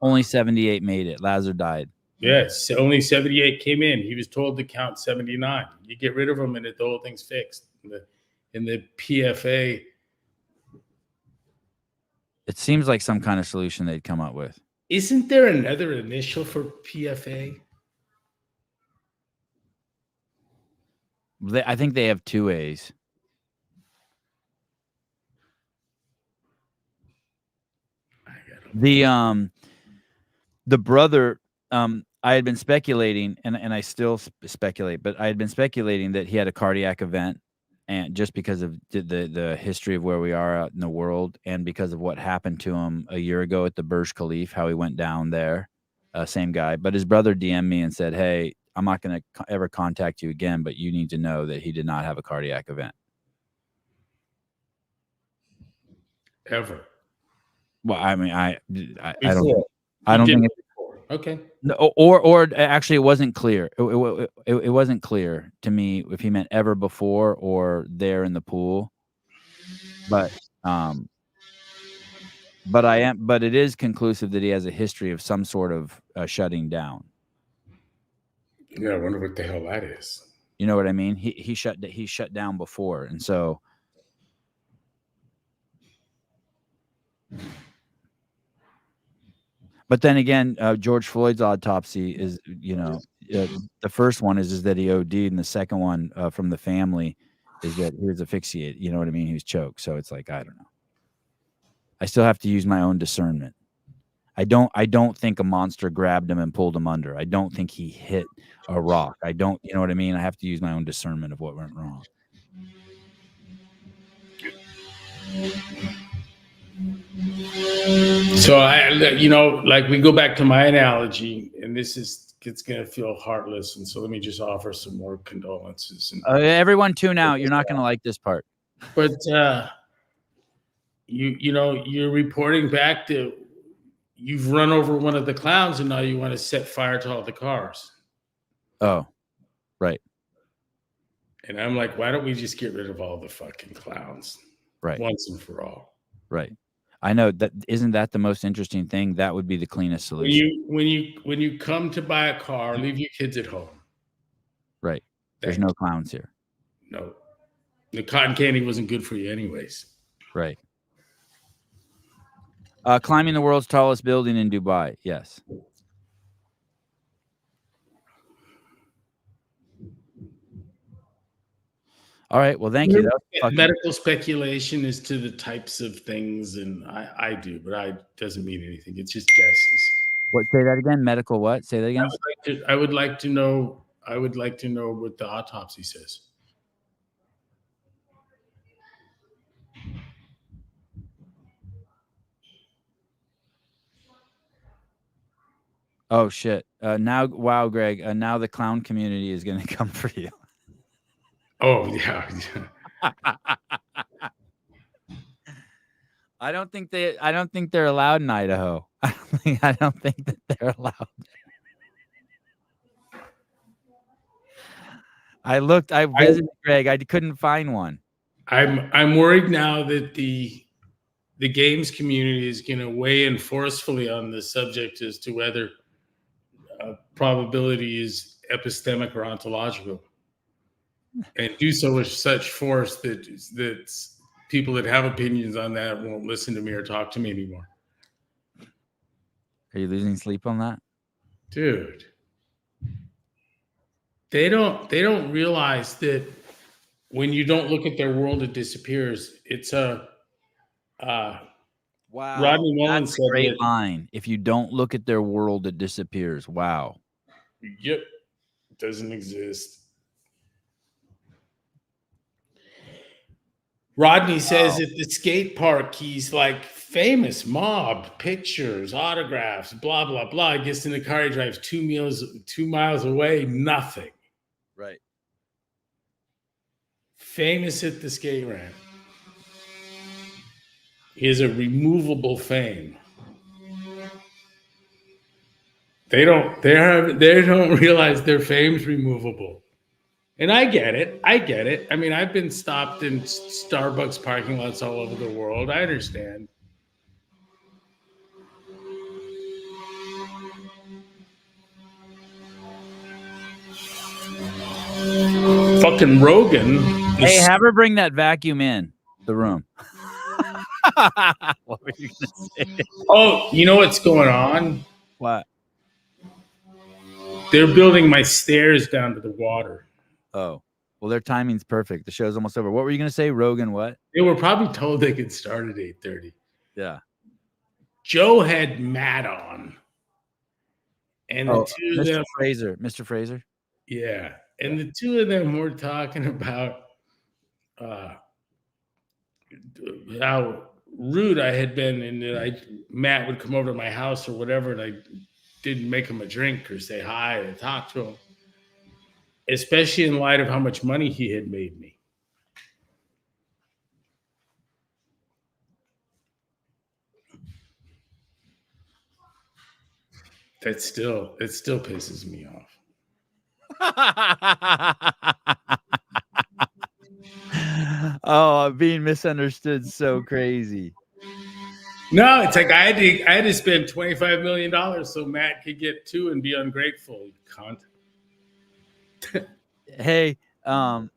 only 78 made it. Lazar died. Yes, only 78 came in. He was told to count 79. You get rid of them and the whole thing's fixed. and the PFA. It seems like some kind of solution they'd come up with. Isn't there another initial for PFA? I think they have 2 A's. The brother, I had been speculating, and I still speculate, but I had been speculating that he had a cardiac event, and just because of the history of where we are out in the world, and because of what happened to him a year ago at the Burj Khalifa, how he went down there, same guy. But his brother DM'd me and said, "Hey, I'm not going to ever contact you again, but you need to know that he did not have a cardiac event." Ever. Well, I mean, I Before. don't think it's before. Okay. no, or actually, it wasn't clear. It wasn't clear to me if he meant ever before or there in the pool. But but it is conclusive that he has a history of some sort of shutting down. Yeah, I wonder what the hell that is. You know what I mean? He shut down before, and so. But then again, George Floyd's autopsy is, the first one is that he OD'd, and the second one from the family is that he was asphyxiated. You know what I mean? He was choked. So it's like, I don't know. I still have to use my own discernment. I don't think a monster grabbed him and pulled him under. I don't think he hit a rock. You know what I mean? I have to use my own discernment of what went wrong. So like we go back to my analogy, and it's going to feel heartless, and so let me just offer some more condolences. And everyone tune out. You're not going to like this part. But you're reporting back to you've run over one of the clowns, and now you want to set fire to all the cars. Oh, right. And I'm like, why don't we just get rid of all the fucking clowns, right, once and for all? Right. I know that. Isn't that the most interesting thing? That would be the cleanest solution. When you come to buy a car, leave your kids at home. Right. There's no clowns here. No. The cotton candy wasn't good for you anyways. Right. Climbing the world's tallest building in Dubai. Yes. All right. Well, thank you. Medical speculation as to the types of things, and I do, but it doesn't mean anything. It's just guesses. What? Say that again. Medical what? Say that again. I would like to know what the autopsy says. Oh shit! Now, wow, Greg. Now the clown community is going to come for you. Oh yeah. I don't think they're allowed in Idaho. I don't think that they're allowed. I visited Greg. I couldn't find one. I'm worried now that the games community is going to weigh in forcefully on the subject as to whether probability is epistemic or ontological, and do so with such force that people that have opinions on that won't listen to me or talk to me anymore. Are you losing sleep on that? Dude. They don't realize that when you don't look at their world, it disappears. It's a wow. Rodney Mullen said great line. If you don't look at their world, it disappears. Wow. Yep. It doesn't exist. Rodney says at the skate park, he's like famous mob, pictures, autographs, blah, blah, blah. He gets in the car, he drives 2 miles away, nothing. Right. Famous at the skate ramp. He is a removable fame. They don't realize their fame's removable. And I get it. I mean, I've been stopped in Starbucks parking lots all over the world. I understand. Fucking Rogan Hey, have her bring that vacuum in the room. What were you gonna say? Oh, you know what's going on? What? They're building my stairs down to the water. Oh, well, their timing's perfect. The show's almost over. What were you gonna say, Rogan? What? They were probably told they could start at 8:30. Yeah. Joe had Matt on, and the two of Mr. them, Fraser. Mr. Fraser. yeah, and the two of them were talking about how rude I had been, and that Matt would come over to my house or whatever, and I didn't make him a drink or say hi or talk to him, especially in light of how much money he had made me. It still pisses me off. Oh, being misunderstood so crazy. No, it's like I had to spend $25 million so Matt could get 2 and be ungrateful. You cunt. Hey, That's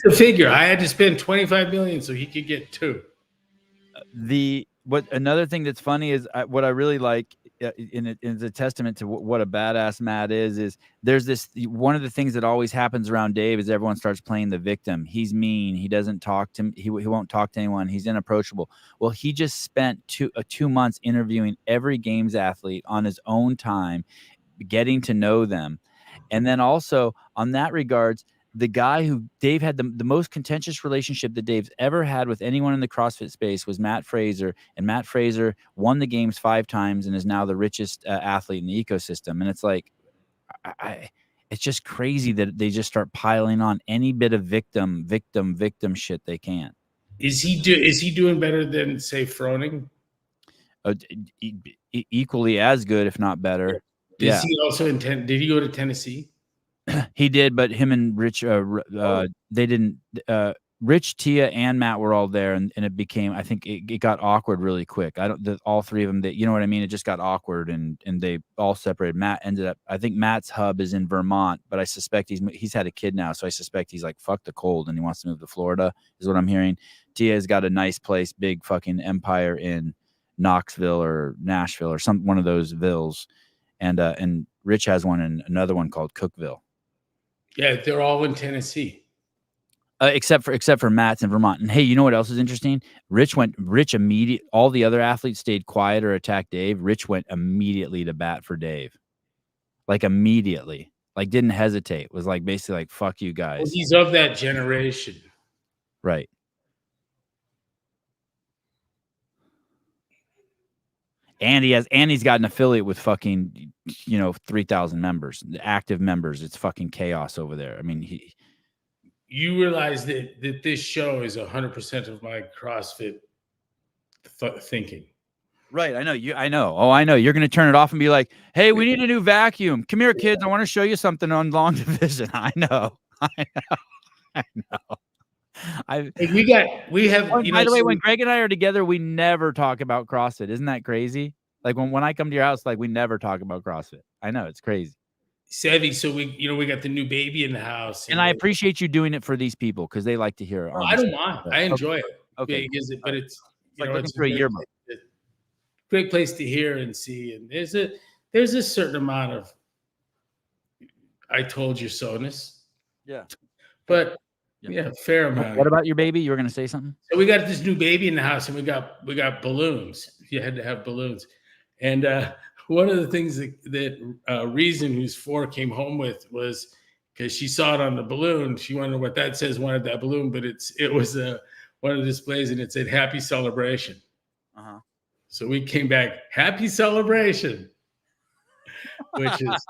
the figure. I had to spend $25 million so he could get 2. Another thing that's funny is what I really like is a testament to what a badass Matt is there's this one of the things that always happens around Dave is everyone starts playing the victim. He's mean. He doesn't talk to he won't talk to anyone. He's inapproachable. Well, he just spent 2 months interviewing every games athlete on his own time, getting to know them. And then also on that regards, the guy who Dave had the most contentious relationship that Dave's ever had with anyone in the CrossFit space was Matt Fraser. And Matt Fraser won the games 5 times and is now the richest athlete in the ecosystem. And it's like, it's just crazy that they just start piling on any bit of victim shit they can. Is he doing better than, say, Froning? Equally as good, if not better. Did he go to Tennessee? He did, but him and Rich, they didn't. Rich, Tia, and Matt were all there, and it became. I think it got awkward really quick. All 3 of them. You know what I mean? It just got awkward, and they all separated. Matt ended up. I think Matt's hub is in Vermont, but I suspect he's had a kid now, so I suspect he's like fuck the cold, and he wants to move to Florida. Is what I'm hearing. Tia has got a nice place, big fucking empire in Knoxville or Nashville or one of those villes, and Rich has one in another one called Cookville. Yeah, they're all in Tennessee. Except for Matt's in Vermont. And hey, you know what else is interesting? Rich immediate. All the other athletes stayed quiet or attacked Dave. Rich went immediately to bat for Dave. Like immediately. Like didn't hesitate. Was like basically like, fuck you guys. Well, he's of that generation. Right. And he's got an affiliate with fucking, 3,000 members, active members. It's fucking chaos over there. I mean, you realize that this show is 100% of my CrossFit thinking. Right. I know you. I know. Oh, I know. You're going to turn it off and be like, hey, we need a new vacuum. Come here, kids. I want to show you something on long division. I know. By the way, when Greg and I are together, we never talk about CrossFit. Isn't that crazy? Like when I come to your house, like we never talk about CrossFit. I know it's crazy. Savvy. So we got the new baby in the house, and I appreciate you doing it for these people because they like to hear it. I don't mind. I enjoy it. Okay, but it's like looking through a yearbook. Great place to hear and see, and there's a certain amount of I told you so-ness. Yeah, but. Yeah, fair amount. What about your baby? You were going to say something? So we got this new baby in the house, and we got balloons. You had to have balloons, and one of the things that Reason, who's 4, came home with was because she saw it on the balloon. She wanted to know what that says. Wanted that balloon, but it was one of the displays, and it said "Happy Celebration." So we came back, "Happy Celebration," which is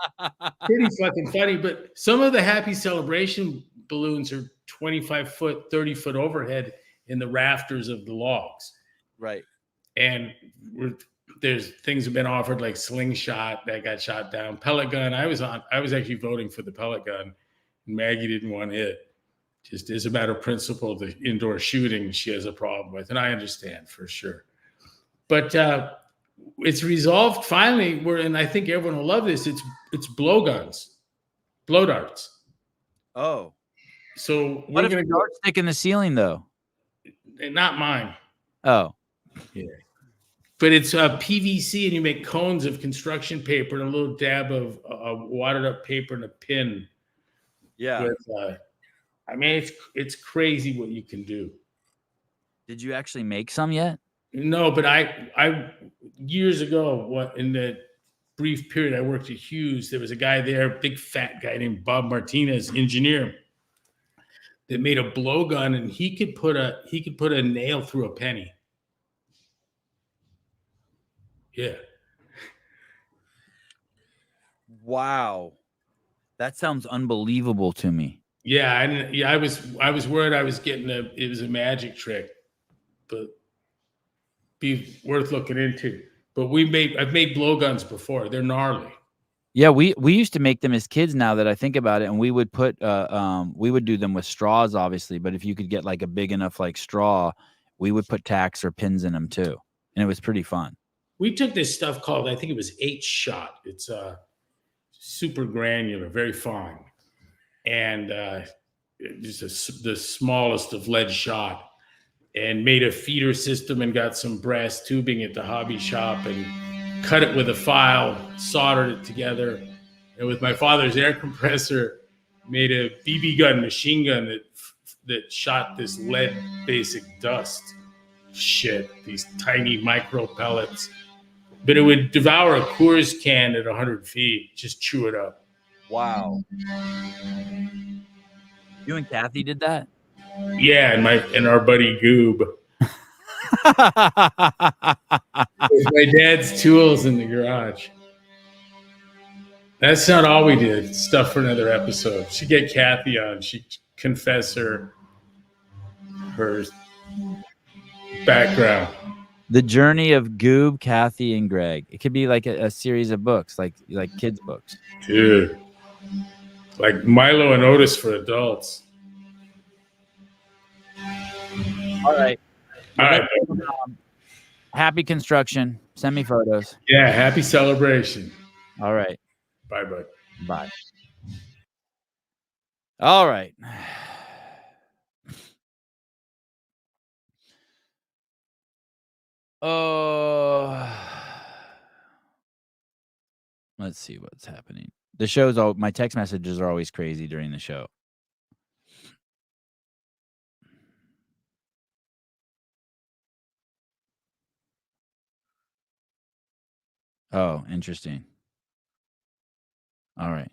pretty fucking funny. But some of the Happy Celebration balloons are 25-foot, 30-foot overhead in the rafters of the logs. Right. And there's things have been offered like slingshot that got shot down, pellet gun. I was actually voting for the pellet gun. Maggie didn't want it. Just as a matter of principle, the indoor shooting she has a problem with, and I understand for sure. But it's resolved finally. And I think everyone will love this. It's blowguns. blow darts. Oh, So what we're if gonna the go. darts stick in the ceiling though? Not mine. Oh, Yeah. But it's PVC, and you make cones of construction paper and a little dab of watered up paper and a pin. yeah. With, I mean, it's crazy what you can do. Did you actually make some yet? No, but I years ago, what in the brief period I worked at Hughes, there was a guy there, big fat guy named Bob Martinez, engineer, that made a blowgun, and he could put a nail through a penny. Yeah. Wow. That sounds unbelievable to me. Yeah, I was worried I was getting it was a magic trick, but be worth looking into. But I've made blowguns before. They're gnarly. Yeah, we used to make them as kids now that I think about it, and we would put we would do them with straws, obviously, but if you could get like a big enough like straw, we would put tacks or pins in them too. And it was pretty fun. We took this stuff called, I think it was 8-shot. It's super granular, very fine. And just the smallest of lead shot, and made a feeder system and got some brass tubing at the hobby shop and cut it with a file, soldered it together, and with my father's air compressor, made a BB gun machine gun that shot this lead basic dust shit, these tiny micro pellets. But it would devour a Coors can at 100 feet, just chew it up. Wow. You and Kathy did that? Yeah, and our buddy Goob. With my dad's tools in the garage. That's not all we did. Stuff for another episode. Should get Kathy on. She confess her background. The journey of Goob, Kathy, and Greg. It could be like a series of books, like kids' books. Dude. Like Milo and Otis for adults. All right. All right. Happy construction. Send me photos. Yeah, happy celebration. All right. Bye, bud. Bye. All right. Let's see what's happening. The show's my text messages are always crazy during the show. Oh, interesting. All right.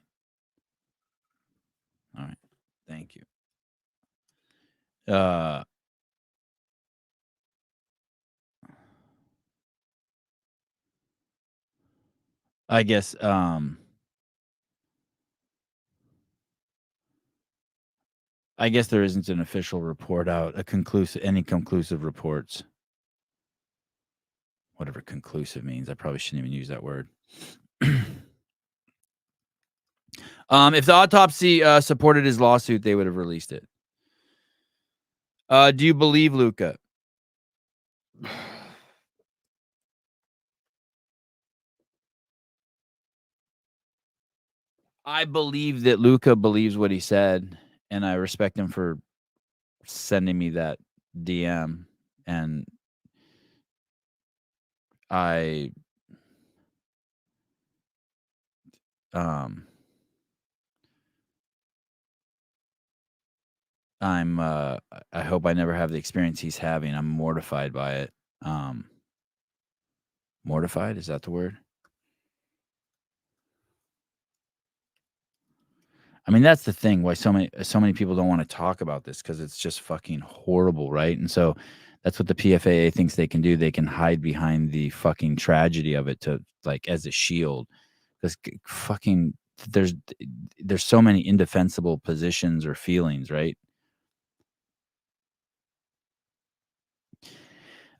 All right. Thank you. I guess there isn't an official report out, any conclusive reports. Whatever conclusive means. I probably shouldn't even use that word. If the autopsy supported his lawsuit, they would have released it. Do you believe Luca? I believe that Luca believes what he said, and I respect him for sending me that DM, and I I hope I never have the experience he's having. I'm mortified by it. Mortified, is that the word? I mean, that's the thing why so many people don't want to talk about this, because it's just fucking horrible, right? And so that's what the PFAA thinks they can do. They can hide behind the fucking tragedy of it to like as a shield, because fucking there's so many indefensible positions or feelings, right?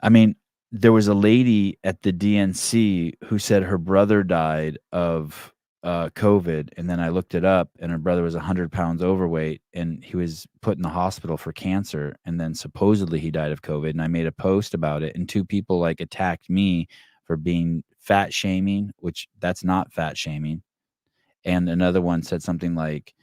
I mean, there was a lady at the DNC who said her brother died of COVID, and then I looked it up, and her brother was 100 pounds overweight, and he was put in the hospital for cancer, and then supposedly he died of COVID. And I made a post about it, and 2 people like attacked me for being fat shaming, which that's not fat shaming, and another one said something like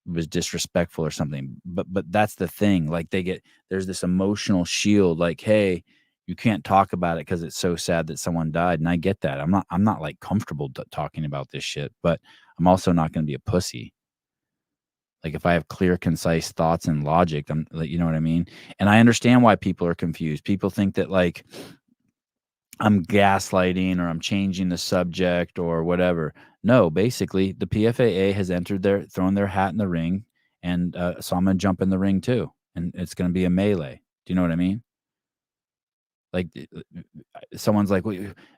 was disrespectful or something. But that's the thing. Like there's this emotional shield. Like, hey, you can't talk about it because it's so sad that someone died, and I get that. I'm not like comfortable talking about this shit, but I'm also not going to be a pussy. Like if I have clear, concise thoughts and logic, I'm like, you know what I mean? And I understand why people are confused. People think that like I'm gaslighting or I'm changing the subject or whatever. No, basically the PFAA has thrown their hat in the ring, and so I'm gonna jump in the ring too, and it's gonna be a melee. Do you know what I mean? Like someone's like,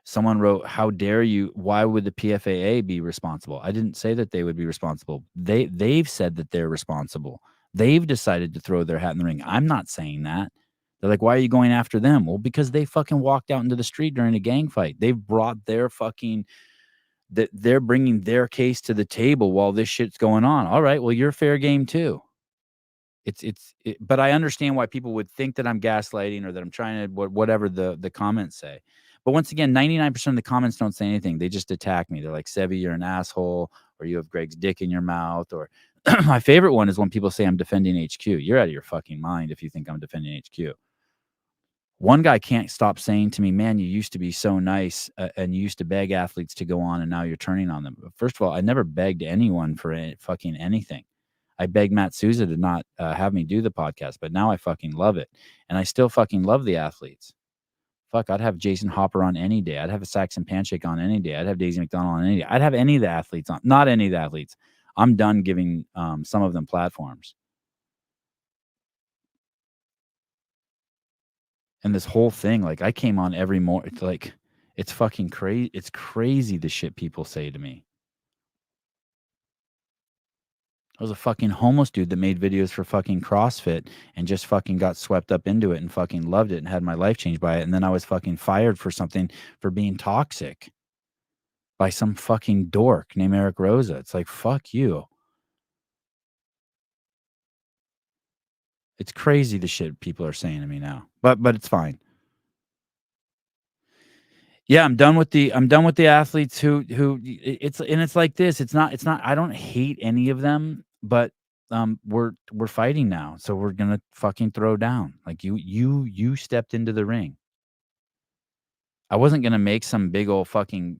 someone wrote, "How dare you? Why would the PFAA be responsible?" I didn't say that they would be responsible. They've said that they're responsible. They've decided to throw their hat in the ring. I'm not saying that. They're like, "Why are you going after them?" Well, because they fucking walked out into the street during a gang fight. They've brought their fucking that they're bringing their case to the table while this shit's going on. All right, well, you're fair game too. But I understand why people would think that I'm gaslighting or that I'm trying to whatever the comments say. But once again, 99% of the comments don't say anything. They just attack me. They're like, "Sevi, you're an asshole," or "You have Greg's dick in your mouth," or my favorite one is when people say I'm defending HQ. You're out of your fucking mind if you think I'm defending HQ. One guy can't stop saying to me, "Man, you used to be so nice and you used to beg athletes to go on and now you're turning on them." First of all, I never begged anyone for fucking anything. I begged Matt Souza to not have me do the podcast, but now I fucking love it. And I still fucking love the athletes. Fuck, I'd have Jason Hopper on any day. I'd have a Saxon Panchake on any day. I'd have Daisy McDonald on any day. I'd have any of the athletes on. Not any of the athletes. I'm done giving some of them platforms. And this whole thing, like I came on every morning. It's like, it's fucking crazy. It's crazy the shit people say to me. I was a fucking homeless dude that made videos for fucking CrossFit and just fucking got swept up into it and fucking loved it and had my life changed by it. And then I was fucking fired for something for being toxic by some fucking dork named Eric Rosa. It's like, fuck you. It's crazy the shit people are saying to me now. But it's fine. Yeah, I'm done with the athletes who it's like this. It's not I don't hate any of them, but we're fighting now. So we're going to fucking throw down. Like you stepped into the ring. I wasn't going to make some big old fucking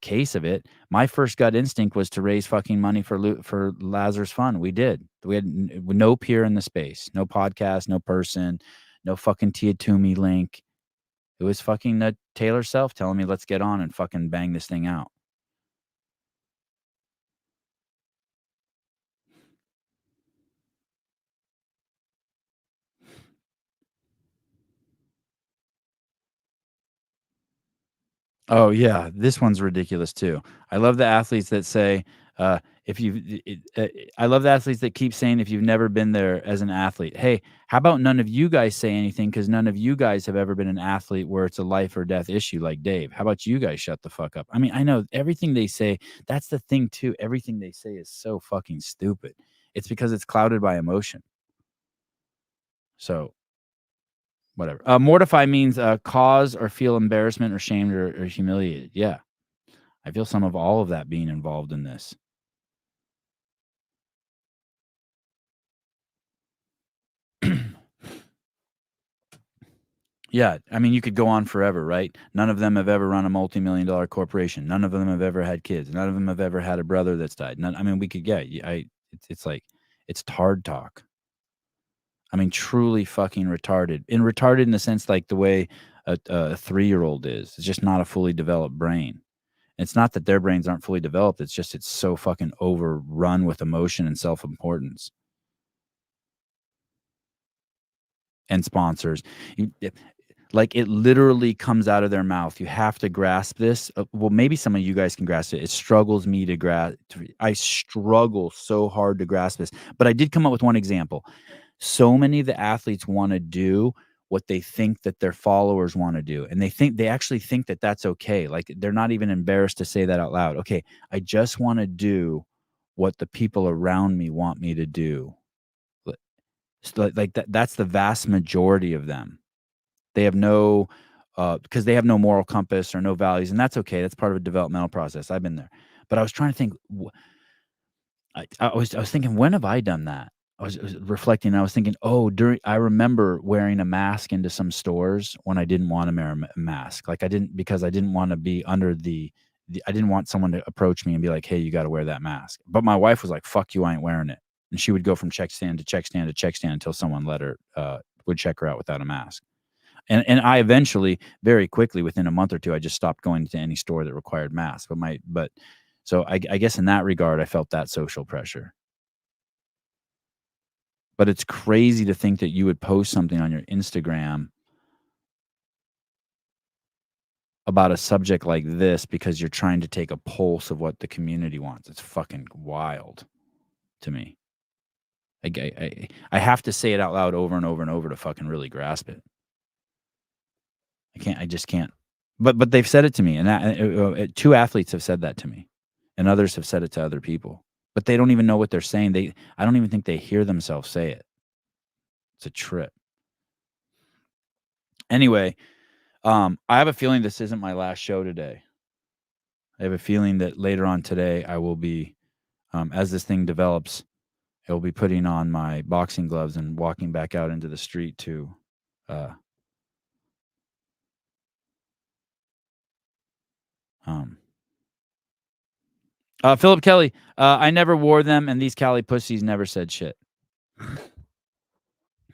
case of it. My first gut instinct was to raise fucking money for Lazarus Fund. We did. We had no peer in the space, no podcast, no person, no fucking Tia Toomey link. It was fucking Taylor Self telling me, "Let's get on and fucking bang this thing out." Oh yeah, this one's ridiculous too. I love the athletes that say, "If you," I love the athletes that keep saying, "If you've never been there as an athlete." Hey, how about none of you guys say anything because none of you guys have ever been an athlete where it's a life or death issue like Dave. How about you guys shut the fuck up? I mean, I know everything they say. That's the thing too. Everything they say is so fucking stupid. It's because it's clouded by emotion. So whatever. Mortify means cause or feel embarrassment or shamed or humiliated. Yeah. I feel some of all of that being involved in this. Yeah, I mean, you could go on forever, right? None of them have ever run a multi-million-dollar corporation. None of them have ever had kids. None of them have ever had a brother that's died. I mean, we could get. It's like it's tard talk. I mean, truly fucking retarded. And retarded in the sense like the way a 3-year-old is. It's just not a fully developed brain. It's not that their brains aren't fully developed. It's just it's so fucking overrun with emotion and self-importance. And sponsors. Like it literally comes out of their mouth. You have to grasp this. Well, maybe some of you guys can grasp it. It struggles me to grasp. I struggle so hard to grasp this. But I did come up with one example. So many of the athletes want to do what they think that their followers want to do. And they actually think that that's okay. Like they're not even embarrassed to say that out loud. Okay, I just want to do what the people around me want me to do. Like that's the vast majority of them. They have because they have no moral compass or no values, and that's okay. That's part of a developmental process. I've been there. But I was trying to think. I was thinking, when have I done that? I was reflecting. And I was thinking, I remember wearing a mask into some stores when I didn't want to wear a mask. Like because I didn't want to be under I didn't want someone to approach me and be like, hey, you got to wear that mask. But my wife was like, fuck you, I ain't wearing it. And she would go from check stand to check stand to check stand until someone would check her out without a mask. And I eventually, very quickly, within a month or two, I just stopped going to any store that required masks. So I guess in that regard, I felt that social pressure. But it's crazy to think that you would post something on your Instagram about a subject like this because you're trying to take a pulse of what the community wants. It's fucking wild to me. I have to say it out loud over and over and over to fucking really grasp it. I just can't. But they've said it to me, and 2 athletes have said that to me, and others have said it to other people. But they don't even know what they're saying. I don't even think they hear themselves say it. It's a trip. Anyway, I have a feeling this isn't my last show today. I have a feeling that later on today I will be, as this thing develops, I will be putting on my boxing gloves and walking back out into the street to Philip Kelly, I never wore them, and these Cali pussies never said shit.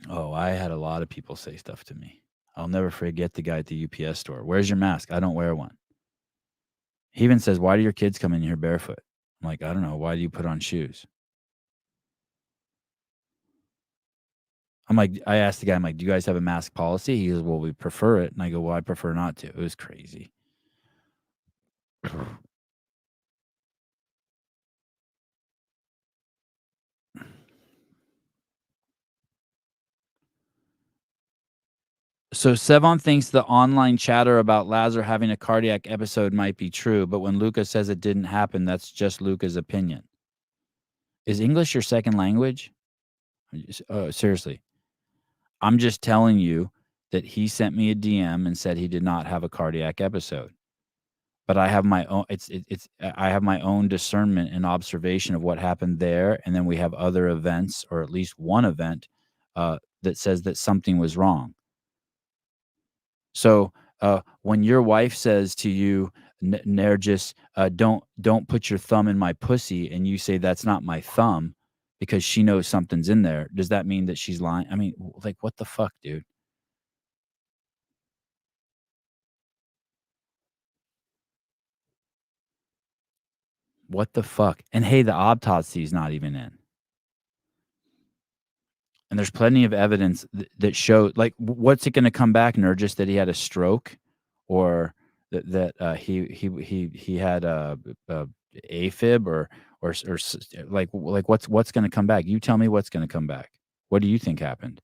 Oh, I had a lot of people say stuff to me. I'll never forget the guy at the UPS store. Where's your mask? I don't wear one. He even says, why do your kids come in here barefoot? I'm like, I don't know. Why do you put on shoes? I asked the guy, I'm like, do you guys have a mask policy? He goes, well, we prefer it. And I go, well, I prefer not to. It was crazy. So Sevon thinks the online chatter about Lazar having a cardiac episode might be true, but when Luca says it didn't happen, that's just Luca's opinion. Is English your second language? Seriously. I'm just telling you that he sent me a DM and said he did not have a cardiac episode. But I have my own I have my own discernment and observation of what happened there, and then we have other events, or at least one event that says that something was wrong. So when your wife says to you, Nergis, don't put your thumb in my pussy, and you say that's not my thumb because she knows something's in there, does that mean that she's lying? I mean, like, what the fuck, dude? What the fuck? And hey, the autopsy's not even in. And there's plenty of evidence that show, like, what's it going to come back, Nergis, that he had a stroke, or that he had a AFib, or like what's going to come back? You tell me what's going to come back. What do you think happened?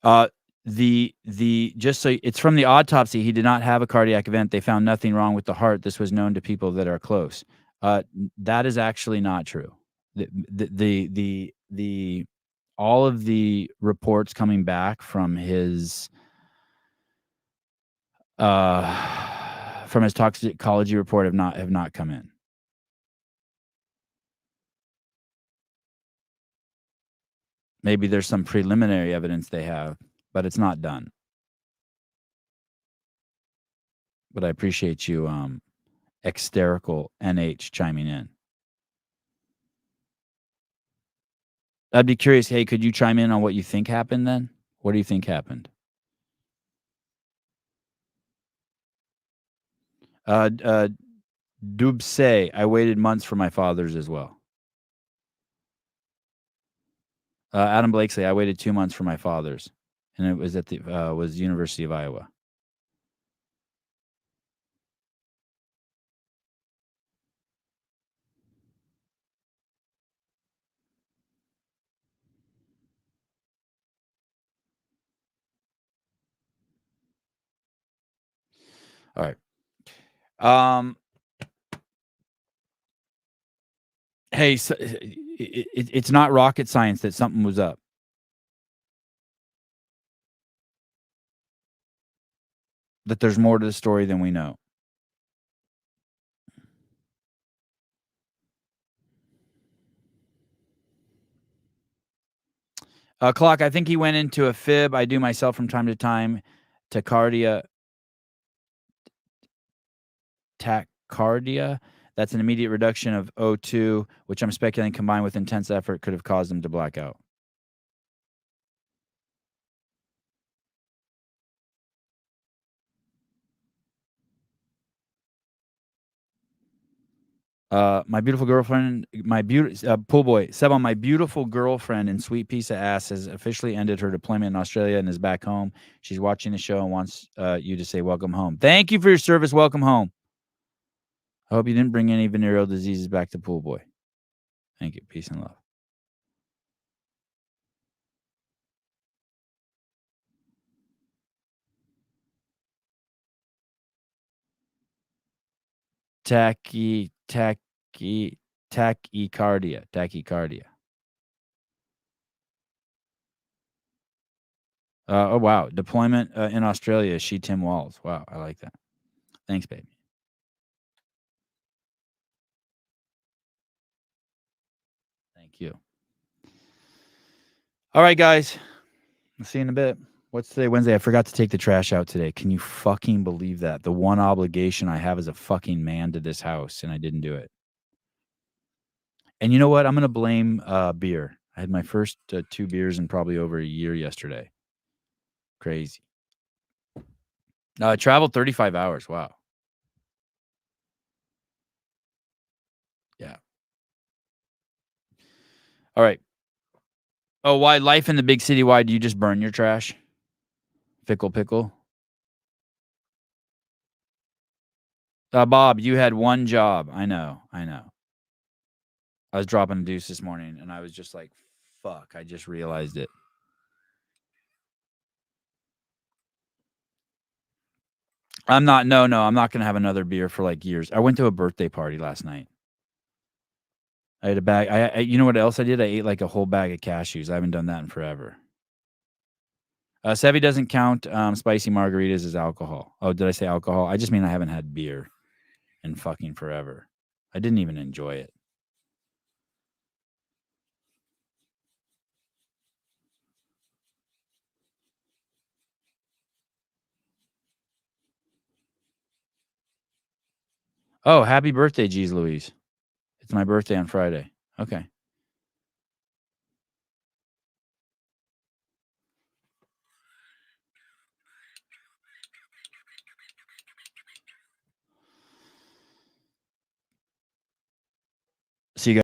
Just so it's from the autopsy, he did not have a cardiac event. They found nothing wrong with the heart. This was known to people that are close. That is actually not true. The all of the reports coming back from his toxicology report have not come in. Maybe there's some preliminary evidence they have, but it's not done. But I appreciate you, Exterical NH, chiming in. I'd be curious. Hey, could you chime in on what you think happened then? What do you think happened? Dubse, I waited months for my father's as well. Adam Blakesley, I waited 2 months for my father's, and it was at the was University of Iowa. All right. Hey, so it's not rocket science that something was up. that there's more to the story than we know. Clock, I think he went into a fib. I do myself from time to time. Tachycardia. That's an immediate reduction of O2, which I'm speculating combined with intense effort could have caused him to black out. My beautiful girlfriend, pool boy, Sebon, my beautiful girlfriend and sweet piece of ass has officially ended her deployment in Australia and is back home. She's watching the show and wants you to say welcome home. Thank you for your service. Welcome home. I hope you didn't bring any venereal diseases back to pool boy. Thank you. Peace and love. Tachycardia. Oh, wow. Deployment in Australia. She Tim Walls. Wow. I like that. Thanks, baby. Thank you. All right, guys. I'll see you in a bit. What's today? Wednesday. I forgot to take the trash out today. Can you fucking believe that? The one obligation I have as a fucking man to this house, and I didn't do it. And you know what? I'm going to blame beer. I had my first 2 beers in probably over a year yesterday. Crazy. I traveled 35 hours. Wow. Yeah. All right. Oh, why life in the big city? Why do you just burn your trash? Fickle pickle. Bob, you had one job. I know. I was dropping a deuce this morning, and I was just like, fuck, I just realized it. I'm not going to have another beer for like years. I went to a birthday party last night. I had a bag. I you know what else I did? I ate like a whole bag of cashews. I haven't done that in forever. Sevi doesn't count spicy margaritas as alcohol. Oh, did I say alcohol? I just mean I haven't had beer in fucking forever. I didn't even enjoy it. Oh, happy birthday, Jeez Louise. It's my birthday on Friday. Okay.